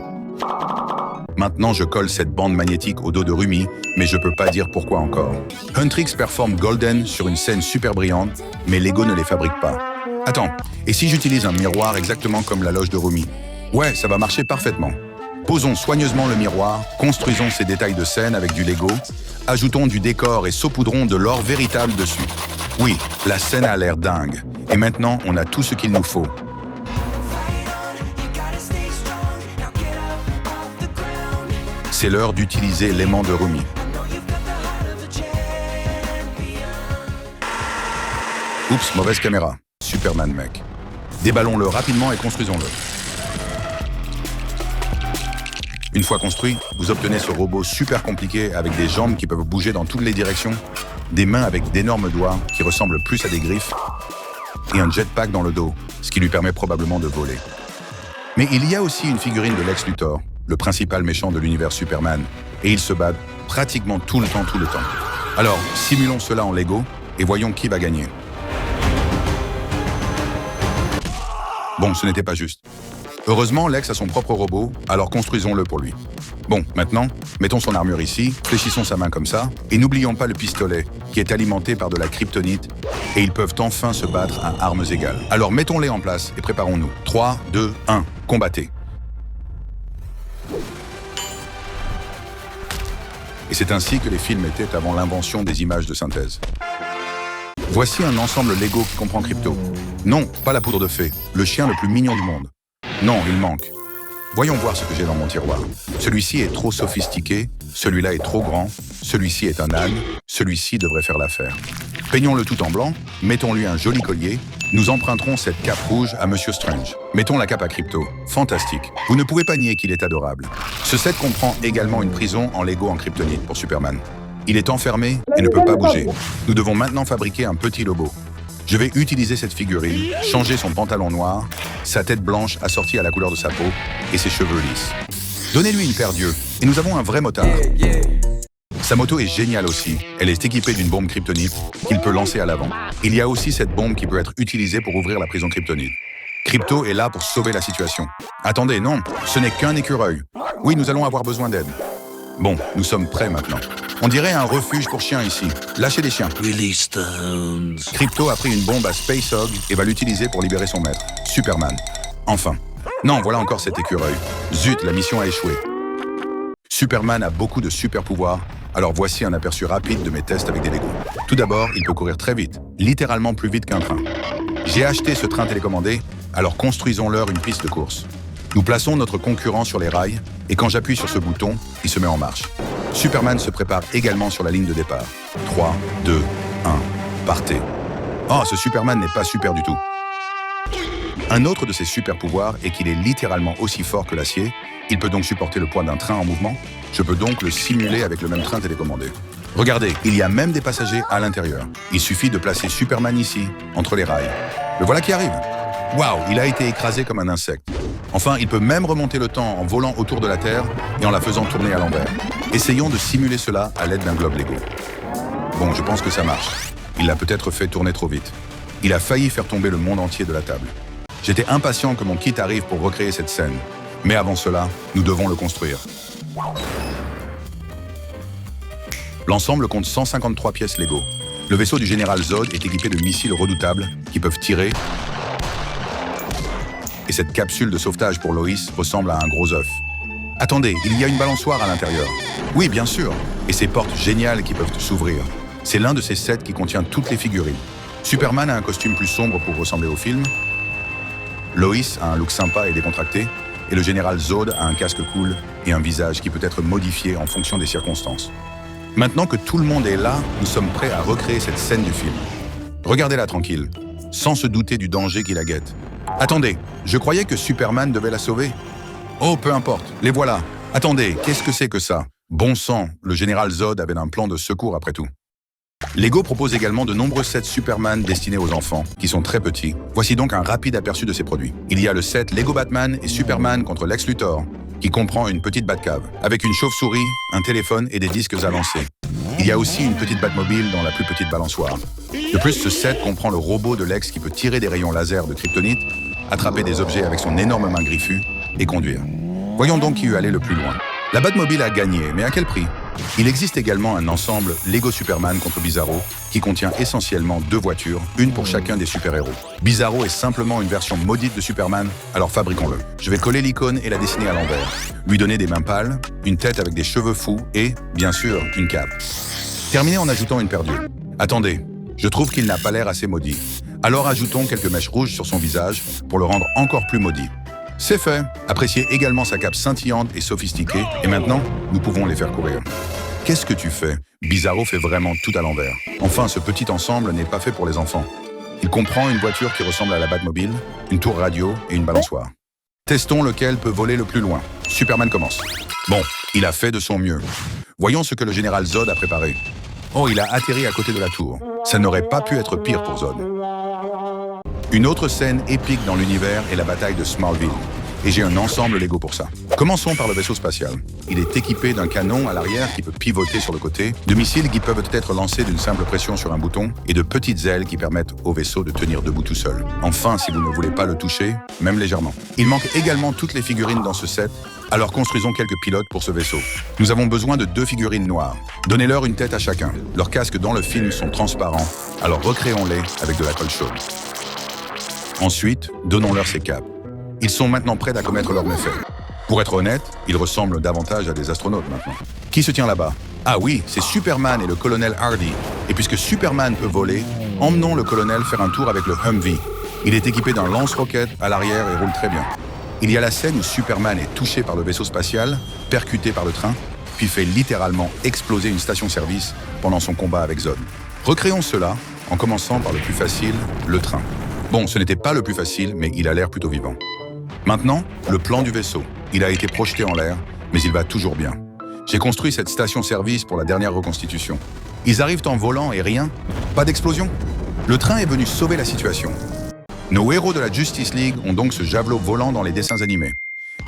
Maintenant, je colle cette bande magnétique au dos de Rumi, mais je peux pas dire pourquoi encore. Huntrix performe Golden sur une scène super brillante, mais Lego ne les fabrique pas. Attends, et si j'utilise un miroir exactement comme la loge de Rumi? Ouais, ça va marcher parfaitement. Posons soigneusement le miroir, construisons ces détails de scène avec du Lego, ajoutons du décor et saupoudrons de l'or véritable dessus. Oui, la scène a l'air dingue. Et maintenant, on a tout ce qu'il nous faut. C'est l'heure d'utiliser l'aimant de Rumi. Oups, mauvaise caméra. Superman, mec. Déballons-le rapidement et construisons-le. Une fois construit, vous obtenez ce robot super compliqué avec des jambes qui peuvent bouger dans toutes les directions, des mains avec d'énormes doigts qui ressemblent plus à des griffes, et un jetpack dans le dos, ce qui lui permet probablement de voler. Mais il y a aussi une figurine de Lex Luthor, le principal méchant de l'univers Superman, et ils se battent pratiquement tout le temps. Alors, simulons cela en Lego et voyons qui va gagner. Bon, ce n'était pas juste. Heureusement, Lex a son propre robot, alors construisons-le pour lui. Bon, maintenant, mettons son armure ici, fléchissons sa main comme ça, et n'oublions pas le pistolet, qui est alimenté par de la kryptonite, et ils peuvent enfin se battre à armes égales. Alors mettons-les en place et préparons-nous. 3, 2, 1, combattez. Et c'est ainsi que les films étaient avant l'invention des images de synthèse. Voici un ensemble Lego qui comprend Crypto. Non, pas la poudre de fée, le chien le plus mignon du monde. Non, il manque. Voyons voir ce que j'ai dans mon tiroir. Celui-ci est trop sophistiqué, celui-là est trop grand, celui-ci est un âne, celui-ci devrait faire l'affaire. Peignons-le tout en blanc, mettons-lui un joli collier, nous emprunterons cette cape rouge à Monsieur Strange. Mettons la cape à Crypto. Fantastique. Vous ne pouvez pas nier qu'il est adorable. Ce set comprend également une prison en Lego en kryptonite pour Superman. Il est enfermé et ne peut pas bouger. Nous devons maintenant fabriquer un petit lobo. Je vais utiliser cette figurine, changer son pantalon noir, sa tête blanche assortie à la couleur de sa peau et ses cheveux lisses. Donnez-lui une paire d'yeux et nous avons un vrai motard. Sa moto est géniale aussi. Elle est équipée d'une bombe kryptonite qu'il peut lancer à l'avant. Il y a aussi cette bombe qui peut être utilisée pour ouvrir la prison kryptonite. Crypto est là pour sauver la situation. Attendez, non, ce n'est qu'un écureuil. Oui, nous allons avoir besoin d'aide. Bon, nous sommes prêts maintenant. On dirait un refuge pour chiens ici. Lâchez les chiens. Crypto a pris une bombe à Space Hog et va l'utiliser pour libérer son maître, Superman. Enfin. Non, voilà encore cet écureuil. Zut, la mission a échoué. Superman a beaucoup de super pouvoirs, Alors voici un aperçu rapide de mes tests avec des Lego. Tout d'abord, il peut courir très vite, littéralement plus vite qu'un train. J'ai acheté ce train télécommandé, alors construisons-leur une piste de course. Nous plaçons notre concurrent sur les rails, et quand j'appuie sur ce bouton, il se met en marche. Superman se prépare également sur la ligne de départ. 3, 2, 1, partez. Oh, ce Superman n'est pas super du tout. Un autre de ses super pouvoirs est qu'il est littéralement aussi fort que l'acier. Il peut donc supporter le poids d'un train en mouvement. Je peux donc le simuler avec le même train télécommandé. Regardez, il y a même des passagers à l'intérieur. Il suffit de placer Superman ici, entre les rails. Le voilà qui arrive. Waouh, il a été écrasé comme un insecte. Enfin, il peut même remonter le temps en volant autour de la Terre et en la faisant tourner à l'envers. Essayons de simuler cela à l'aide d'un globe Lego. Bon, je pense que ça marche. Il l'a peut-être fait tourner trop vite. Il a failli faire tomber le monde entier de la table. J'étais impatient que mon kit arrive pour recréer cette scène. Mais avant cela, nous devons le construire. L'ensemble compte 153 pièces Lego. Le vaisseau du général Zod est équipé de missiles redoutables qui peuvent tirer. Et cette capsule de sauvetage pour Lois ressemble à un gros œuf. Attendez, il y a une balançoire à l'intérieur. Oui, bien sûr. Et ces portes géniales qui peuvent s'ouvrir. C'est l'un de ces sets qui contient toutes les figurines. Superman a un costume plus sombre pour ressembler au film. Lois a un look sympa et décontracté. Et le général Zod a un casque cool et un visage qui peut être modifié en fonction des circonstances. Maintenant que tout le monde est là, nous sommes prêts à recréer cette scène du film. Regardez-la tranquille, sans se douter du danger qui la guette. Attendez, je croyais que Superman devait la sauver. Oh, peu importe, les voilà. Attendez, qu'est-ce que c'est que ça? Bon sang, le général Zod avait un plan de secours après tout. Lego propose également de nombreux sets Superman destinés aux enfants, qui sont très petits. Voici donc un rapide aperçu de ces produits. Il y a le set Lego Batman et Superman contre Lex Luthor, qui comprend une petite Batcave, avec une chauve-souris, un téléphone et des disques à lancer. Il y a aussi une petite Batmobile dans la plus petite balançoire. De plus, ce set comprend le robot de Lex qui peut tirer des rayons laser de kryptonite, attraper des objets avec son énorme main griffue et conduire. Voyons donc qui eut allé le plus loin. La Batmobile a gagné, mais à quel prix? Il existe également un ensemble Lego Superman contre Bizarro qui contient essentiellement 2 voitures, une pour chacun des super-héros. Bizarro est simplement une version maudite de Superman, alors fabriquons-le. Je vais coller l'icône et la dessiner à l'envers, lui donner des mains pâles, une tête avec des cheveux fous et, bien sûr, une cape. Terminez en ajoutant une paire d'yeux. Attendez, je trouve qu'il n'a pas l'air assez maudit. Alors ajoutons quelques mèches rouges sur son visage pour le rendre encore plus maudit. C'est fait. Appréciez également sa cape scintillante et sophistiquée. Et maintenant, nous pouvons les faire courir. Qu'est-ce que tu fais? Bizarro fait vraiment tout à l'envers. Enfin, ce petit ensemble n'est pas fait pour les enfants. Il comprend une voiture qui ressemble à la Batmobile, une tour radio et une balançoire. Testons lequel peut voler le plus loin. Superman commence. Bon, il a fait de son mieux. Voyons ce que le général Zod a préparé. Oh, il a atterri à côté de la tour. Ça n'aurait pas pu être pire pour Zod. Une autre scène épique dans l'univers est la bataille de Smallville. Et j'ai un ensemble Lego pour ça. Commençons par le vaisseau spatial. Il est équipé d'un canon à l'arrière qui peut pivoter sur le côté, de missiles qui peuvent être lancés d'une simple pression sur un bouton, et de petites ailes qui permettent au vaisseau de tenir debout tout seul. Enfin, si vous ne voulez pas le toucher, même légèrement. Il manque également toutes les figurines dans ce set, alors construisons quelques pilotes pour ce vaisseau. Nous avons besoin de 2 figurines noires. Donnez-leur une tête à chacun. Leurs casques dans le film sont transparents, alors recréons-les avec de la colle chaude. Ensuite, donnons-leur ces capes. Ils sont maintenant prêts à commettre leurs méfaits. Pour être honnête, ils ressemblent davantage à des astronautes maintenant. Qui se tient là-bas? Ah oui, c'est Superman et le colonel Hardy. Et puisque Superman peut voler, emmenons le colonel faire un tour avec le Humvee. Il est équipé d'un lance-roquette à l'arrière et roule très bien. Il y a la scène où Superman est touché par le vaisseau spatial, percuté par le train, puis fait littéralement exploser une station-service pendant son combat avec Zod. Recréons cela en commençant par le plus facile, le train. Bon, ce n'était pas le plus facile, mais il a l'air plutôt vivant. Maintenant, le plan du vaisseau. Il a été projeté en l'air, mais il va toujours bien. J'ai construit cette station-service pour la dernière reconstitution. Ils arrivent en volant et rien? Pas d'explosion? Le train est venu sauver la situation. Nos héros de la Justice League ont donc ce javelot volant dans les dessins animés.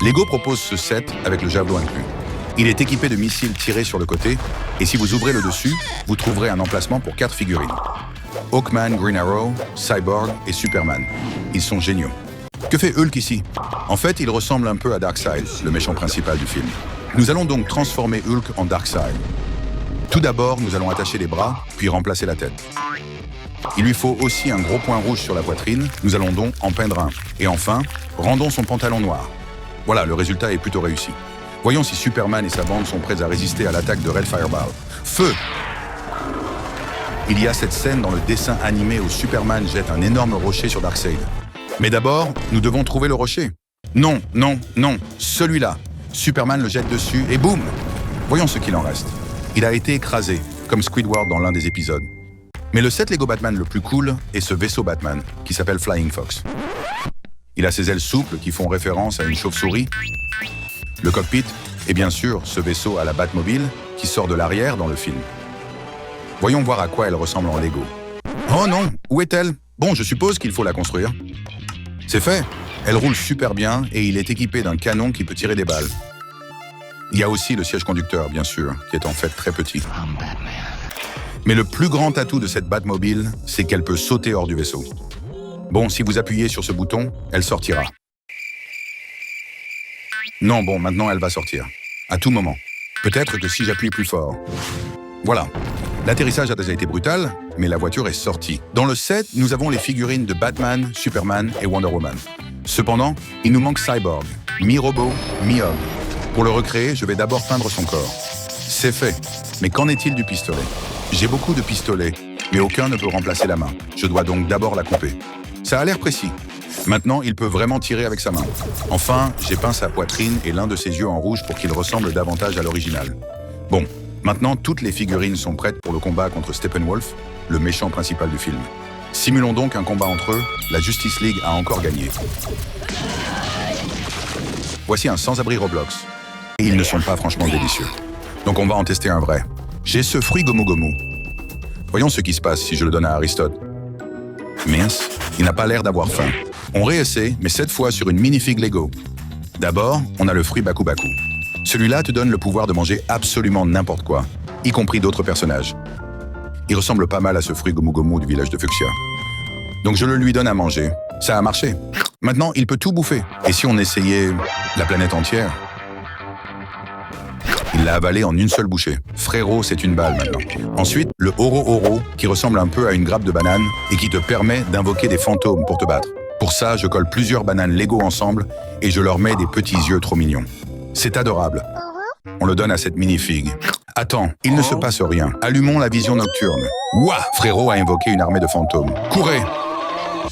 Lego propose ce set avec le javelot inclus. Il est équipé de missiles tirés sur le côté, et si vous ouvrez le dessus, vous trouverez un emplacement pour 4 figurines. Hawkman, Green Arrow, Cyborg et Superman. Ils sont géniaux. Que fait Hulk ici? En fait, il ressemble un peu à Darkseid, le méchant principal du film. Nous allons donc transformer Hulk en Darkseid. Tout d'abord, nous allons attacher les bras, puis remplacer la tête. Il lui faut aussi un gros point rouge sur la poitrine, nous allons donc en peindre un. Et enfin, rendons son pantalon noir. Voilà, le résultat est plutôt réussi. Voyons si Superman et sa bande sont prêts à résister à l'attaque de Red Fireball. Feu! Il y a cette scène dans le dessin animé où Superman jette un énorme rocher sur Darkseid. Mais d'abord, nous devons trouver le rocher. Non, non, non, celui-là. Superman le jette dessus et boum! Voyons ce qu'il en reste. Il a été écrasé, comme Squidward dans l'un des épisodes. Mais le set Lego Batman le plus cool est ce vaisseau Batman, qui s'appelle Flying Fox. Il a ses ailes souples qui font référence à une chauve-souris. Le cockpit est bien sûr ce vaisseau à la Batmobile qui sort de l'arrière dans le film. Voyons voir à quoi elle ressemble en Lego. Oh non, où est-elle? Bon, je suppose qu'il faut la construire. C'est fait, elle roule super bien et il est équipé d'un canon qui peut tirer des balles. Il y a aussi le siège conducteur, bien sûr, qui est en fait très petit. Mais le plus grand atout de cette Batmobile, c'est qu'elle peut sauter hors du vaisseau. Bon, si vous appuyez sur ce bouton, elle sortira. Non, bon, maintenant elle va sortir. À tout moment. Peut-être que si j'appuie plus fort. Voilà. L'atterrissage a déjà été brutal, mais la voiture est sortie. Dans le set, nous avons les figurines de Batman, Superman et Wonder Woman. Cependant, il nous manque Cyborg, mi-robot, mi-homme. Pour le recréer, je vais d'abord peindre son corps. C'est fait. Mais qu'en est-il du pistolet? J'ai beaucoup de pistolets, mais aucun ne peut remplacer la main. Je dois donc d'abord la couper. Ça a l'air précis. Maintenant, il peut vraiment tirer avec sa main. Enfin, j'ai peint sa poitrine et l'un de ses yeux en rouge pour qu'il ressemble davantage à l'original. Bon, maintenant, toutes les figurines sont prêtes pour le combat contre Steppenwolf, le méchant principal du film. Simulons donc un combat entre eux, la Justice League a encore gagné. Voici un sans-abri Roblox. Et ils ne sont pas franchement délicieux. Donc on va en tester un vrai. J'ai ce fruit Gomu Gomu. Voyons ce qui se passe si je le donne à Aristote. Mince, il n'a pas l'air d'avoir faim. On réessaie, mais cette fois sur une mini-figue Lego. D'abord, on a le fruit Baku Baku. Celui-là te donne le pouvoir de manger absolument n'importe quoi, y compris d'autres personnages. Il ressemble pas mal à ce fruit Gomu Gomu du village de Fuchsia. Donc je le lui donne à manger. Ça a marché. Maintenant, il peut tout bouffer. Et si on essayait la planète entière? Il l'a avalé en une seule bouchée. Frérot, c'est une balle maintenant. Ensuite, le Oro Oro, qui ressemble un peu à une grappe de banane et qui te permet d'invoquer des fantômes pour te battre. Pour ça, je colle plusieurs bananes Lego ensemble et je leur mets des petits yeux trop mignons. C'est adorable. On le donne à cette mini-figue. Attends, il ne se passe rien. Allumons la vision nocturne. Ouah! Frérot a invoqué une armée de fantômes. Courez!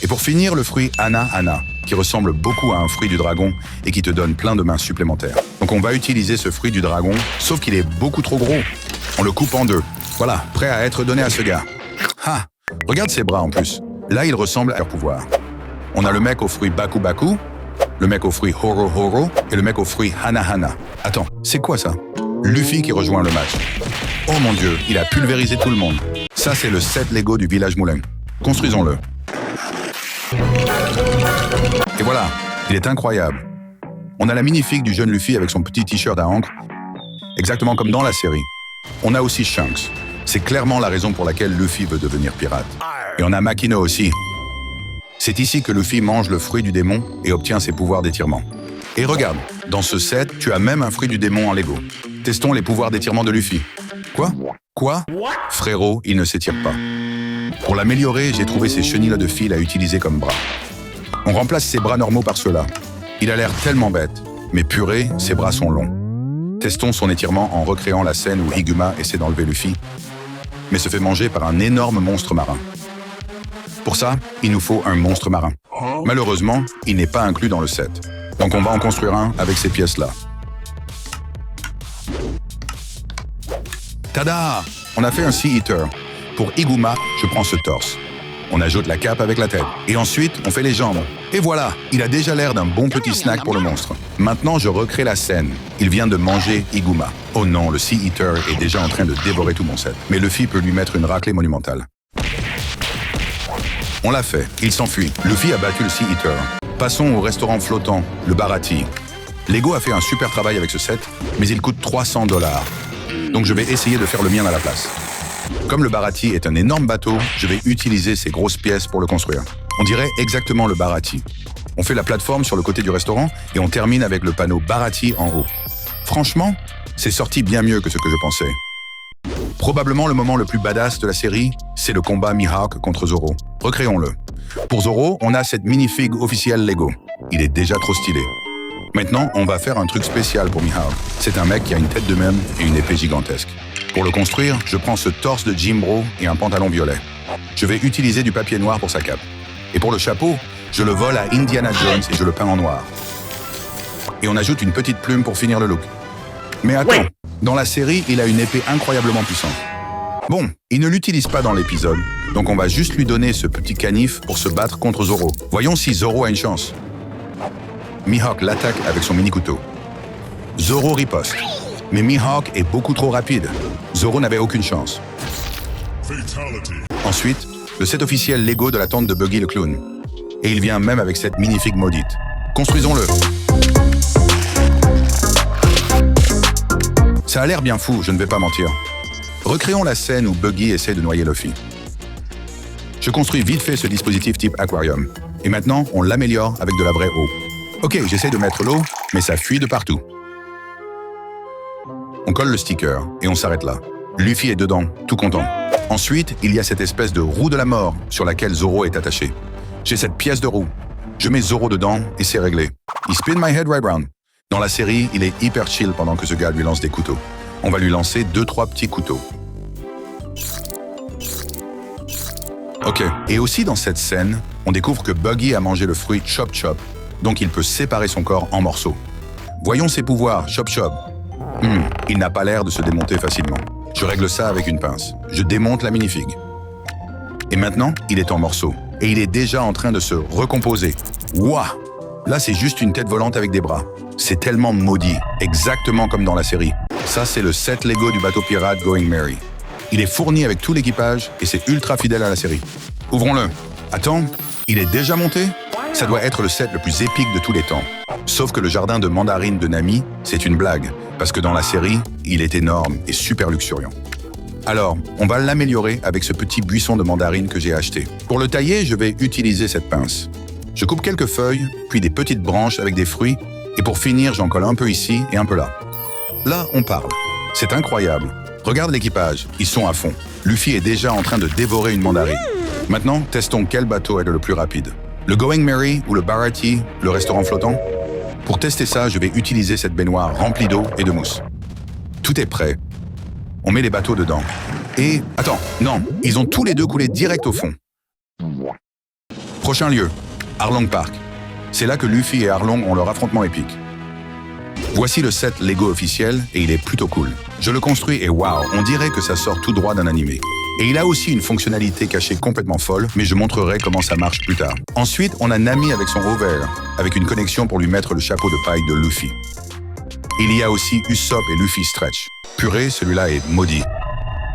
Et pour finir, le fruit Ana Ana, qui ressemble beaucoup à un fruit du dragon et qui te donne plein de mains supplémentaires. Donc on va utiliser ce fruit du dragon, sauf qu'il est beaucoup trop gros. On le coupe en deux. Voilà, prêt à être donné à ce gars. Ah! Regarde ses bras en plus. Là, il ressemble à leur pouvoir. On a le mec au fruit Baku Baku, le mec au fruit Horo Horo et le mec au fruit Hana Hana. Attends, c'est quoi ça? Luffy qui rejoint le match. Oh mon Dieu, il a pulvérisé tout le monde. Ça, c'est le set Lego du village Moulin. Construisons-le. Et voilà, il est incroyable. On a la mini-figue du jeune Luffy avec son petit t-shirt à encre, exactement comme dans la série. On a aussi Shanks. C'est clairement la raison pour laquelle Luffy veut devenir pirate. Et on a Makino aussi. C'est ici que Luffy mange le fruit du démon et obtient ses pouvoirs d'étirement. Et regarde, dans ce set, tu as même un fruit du démon en Lego. Testons les pouvoirs d'étirement de Luffy. Quoi? Frérot, il ne s'étire pas. Pour l'améliorer, j'ai trouvé ces chenilles de fil à utiliser comme bras. On remplace ses bras normaux par ceux-là. Il a l'air tellement bête, mais purée, ses bras sont longs. Testons son étirement en recréant la scène où Higuma essaie d'enlever Luffy, mais se fait manger par un énorme monstre marin. Pour ça, il nous faut un monstre marin. Malheureusement, il n'est pas inclus dans le set. Donc on va en construire un avec ces pièces-là. Tada! On a fait un Sea Eater. Pour Higuma, je prends ce torse. On ajoute la cape avec la tête. Et ensuite, on fait les jambes. Et voilà, il a déjà l'air d'un bon petit snack pour le monstre. Maintenant, je recrée la scène. Il vient de manger Higuma. Oh non, le Sea Eater est déjà en train de dévorer tout mon set. Mais Luffy peut lui mettre une raclée monumentale. On l'a fait, il s'enfuit. Luffy a battu le Sea Eater. Passons au restaurant flottant, le Bharati. Lego a fait un super travail avec ce set, mais il coûte $300. Donc je vais essayer de faire le mien à la place. Comme le Bharati est un énorme bateau, je vais utiliser ces grosses pièces pour le construire. On dirait exactement le Bharati. On fait la plateforme sur le côté du restaurant et on termine avec le panneau Bharati en haut. Franchement, c'est sorti bien mieux que ce que je pensais. Probablement le moment le plus badass de la série, c'est le combat Mihawk contre Zoro. Recréons-le. Pour Zoro, on a cette mini-figue officielle Lego. Il est déjà trop stylé. Maintenant, on va faire un truc spécial pour Mihawk. C'est un mec qui a une tête de même et une épée gigantesque. Pour le construire, je prends ce torse de Jim Bro et un pantalon violet. Je vais utiliser du papier noir pour sa cape. Et pour le chapeau, je le vole à Indiana Jones et je le peins en noir. Et on ajoute une petite plume pour finir le look. Mais attends, dans la série, il a une épée incroyablement puissante. Bon, il ne l'utilise pas dans l'épisode, donc on va juste lui donner ce petit canif pour se battre contre Zoro. Voyons si Zoro a une chance. Mihawk l'attaque avec son mini-couteau. Zoro riposte. Mais Mihawk est beaucoup trop rapide. Zoro n'avait aucune chance. Ensuite, le set officiel Lego de la tente de Buggy le clown. Et il vient même avec cette minifig maudite. Construisons-le. Ça a l'air bien fou, je ne vais pas mentir. Recréons la scène où Buggy essaie de noyer Luffy. Je construis vite fait ce dispositif type aquarium. Et maintenant, on l'améliore avec de la vraie eau. Ok, j'essaie de mettre l'eau, mais ça fuit de partout. On colle le sticker et on s'arrête là. Luffy est dedans, tout content. Ensuite, il y a cette espèce de roue de la mort sur laquelle Zoro est attaché. J'ai cette pièce de roue. Je mets Zoro dedans et c'est réglé. Il spin my head right round. Dans la série, il est hyper chill pendant que ce gars lui lance des couteaux. On va lui lancer 2-3 petits couteaux. Ok, et aussi dans cette scène, on découvre que Buggy a mangé le fruit Chop Chop, donc il peut séparer son corps en morceaux. Voyons ses pouvoirs, Chop Chop. Il n'a pas l'air de se démonter facilement. Je règle ça avec une pince. Je démonte la minifig. Et maintenant, il est en morceaux. Et il est déjà en train de se recomposer. Wouah! Là, c'est juste une tête volante avec des bras. C'est tellement maudit, exactement comme dans la série. Ça, c'est le set Lego du bateau pirate Going Merry. Il est fourni avec tout l'équipage et c'est ultra fidèle à la série. Ouvrons-le. Attends, il est déjà monté? Ça doit être le set le plus épique de tous les temps. Sauf que le jardin de mandarine de Nami, c'est une blague, parce que dans la série, il est énorme et super luxuriant. Alors, on va l'améliorer avec ce petit buisson de mandarine que j'ai acheté. Pour le tailler, je vais utiliser cette pince. Je coupe quelques feuilles, puis des petites branches avec des fruits, et pour finir, j'en colle un peu ici et un peu là. Là, on parle. C'est incroyable. Regarde l'équipage, ils sont à fond. Luffy est déjà en train de dévorer une mandarine. Maintenant, testons quel bateau est le plus rapide. Le Going Merry ou le Bharati, le restaurant flottant? Pour tester ça, je vais utiliser cette baignoire remplie d'eau et de mousse. Tout est prêt. On met les bateaux dedans. Et... attends, non, ils ont tous les deux coulé direct au fond. Prochain lieu, Arlong Park. C'est là que Luffy et Arlong ont leur affrontement épique. Voici le set Lego officiel et il est plutôt cool. Je le construis et waouh, on dirait que ça sort tout droit d'un animé. Et il a aussi une fonctionnalité cachée complètement folle, mais je montrerai comment ça marche plus tard. Ensuite, on a Nami avec son rover, avec une connexion pour lui mettre le chapeau de paille de Luffy. Il y a aussi Usopp et Luffy Stretch. Purée, celui-là est maudit.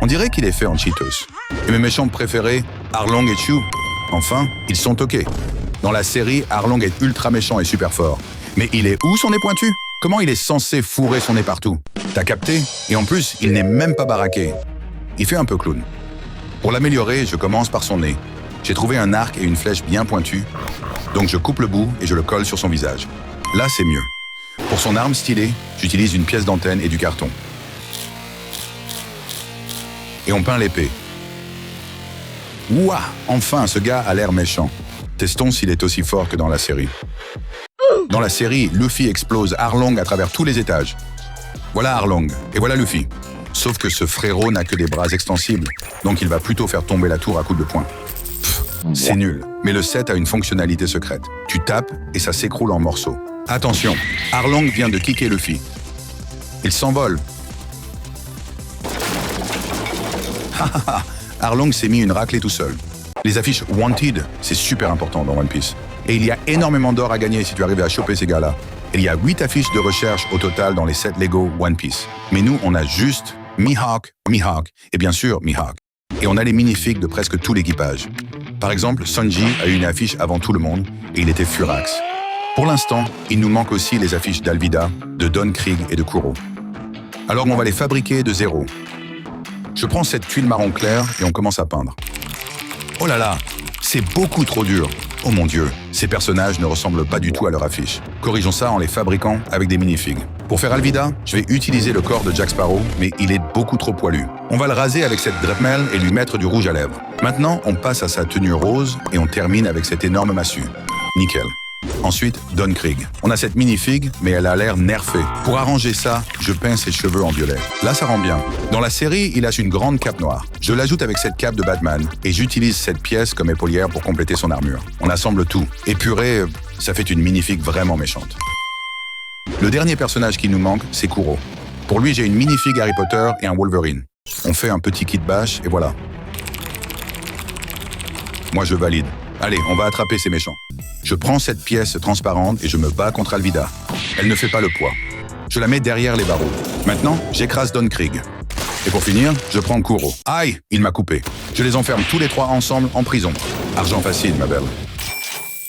On dirait qu'il est fait en Cheetos. Et mes méchants préférés, Arlong et Chew. Enfin, ils sont ok. Dans la série, Arlong est ultra méchant et super fort. Mais il est où son nez pointu? Comment il est censé fourrer son nez partout? T'as capté? Et en plus, il n'est même pas baraqué. Il fait un peu clown. Pour l'améliorer, je commence par son nez. J'ai trouvé un arc et une flèche bien pointue, donc je coupe le bout et je le colle sur son visage. Là, c'est mieux. Pour son arme stylée, j'utilise une pièce d'antenne et du carton. Et on peint l'épée. Ouah! Enfin, ce gars a l'air méchant. Testons s'il est aussi fort que dans la série. Dans la série, Luffy explose Arlong à travers tous les étages. Voilà Arlong, et voilà Luffy. Sauf que ce frérot n'a que des bras extensibles, donc il va plutôt faire tomber la tour à coups de poing. C'est nul, mais le set a une fonctionnalité secrète. Tu tapes et ça s'écroule en morceaux. Attention, Arlong vient de kicker Luffy. Il s'envole. Arlong s'est mis une raclée tout seul. Les affiches Wanted, c'est super important dans One Piece. Et il y a énormément d'or à gagner si tu arrives à choper ces gars-là. Il y a 8 affiches de recherche au total dans les 7 Lego One Piece. Mais nous, on a juste Mihawk, et bien sûr Mihawk. Et on a les minifigs de presque tout l'équipage. Par exemple, Sanji a eu une affiche avant tout le monde, et il était furax. Pour l'instant, il nous manque aussi les affiches d'Alvida, de Don Krieg et de Kuro. Alors on va les fabriquer de zéro. Je prends cette tuile marron clair et on commence à peindre. Oh là là, c'est beaucoup trop dur. Oh mon Dieu, ces personnages ne ressemblent pas du tout à leur affiche. Corrigeons ça en les fabriquant avec des minifigs. Pour faire Alvida, je vais utiliser le corps de Jack Sparrow, mais il est beaucoup trop poilu. On va le raser avec cette drepmel et lui mettre du rouge à lèvres. Maintenant, on passe à sa tenue rose et on termine avec cette énorme massue. Nickel. Ensuite, Don Krieg. On a cette minifig, mais elle a l'air nerfée. Pour arranger ça, je peins ses cheveux en violet. Là, ça rend bien. Dans la série, il a une grande cape noire. Je l'ajoute avec cette cape de Batman et j'utilise cette pièce comme épaulière pour compléter son armure. On assemble tout. Et purée, ça fait une minifig vraiment méchante. Le dernier personnage qui nous manque, c'est Kuro. Pour lui, j'ai une minifig Harry Potter et un Wolverine. On fait un petit kit bash et voilà. Moi, je valide. Allez, on va attraper ces méchants. Je prends cette pièce transparente et je me bats contre Alvida. Elle ne fait pas le poids. Je la mets derrière les barreaux. Maintenant, j'écrase Don Krieg. Et pour finir, je prends Kuro. Aïe, il m'a coupé. Je les enferme tous les trois ensemble en prison. Argent facile, ma belle.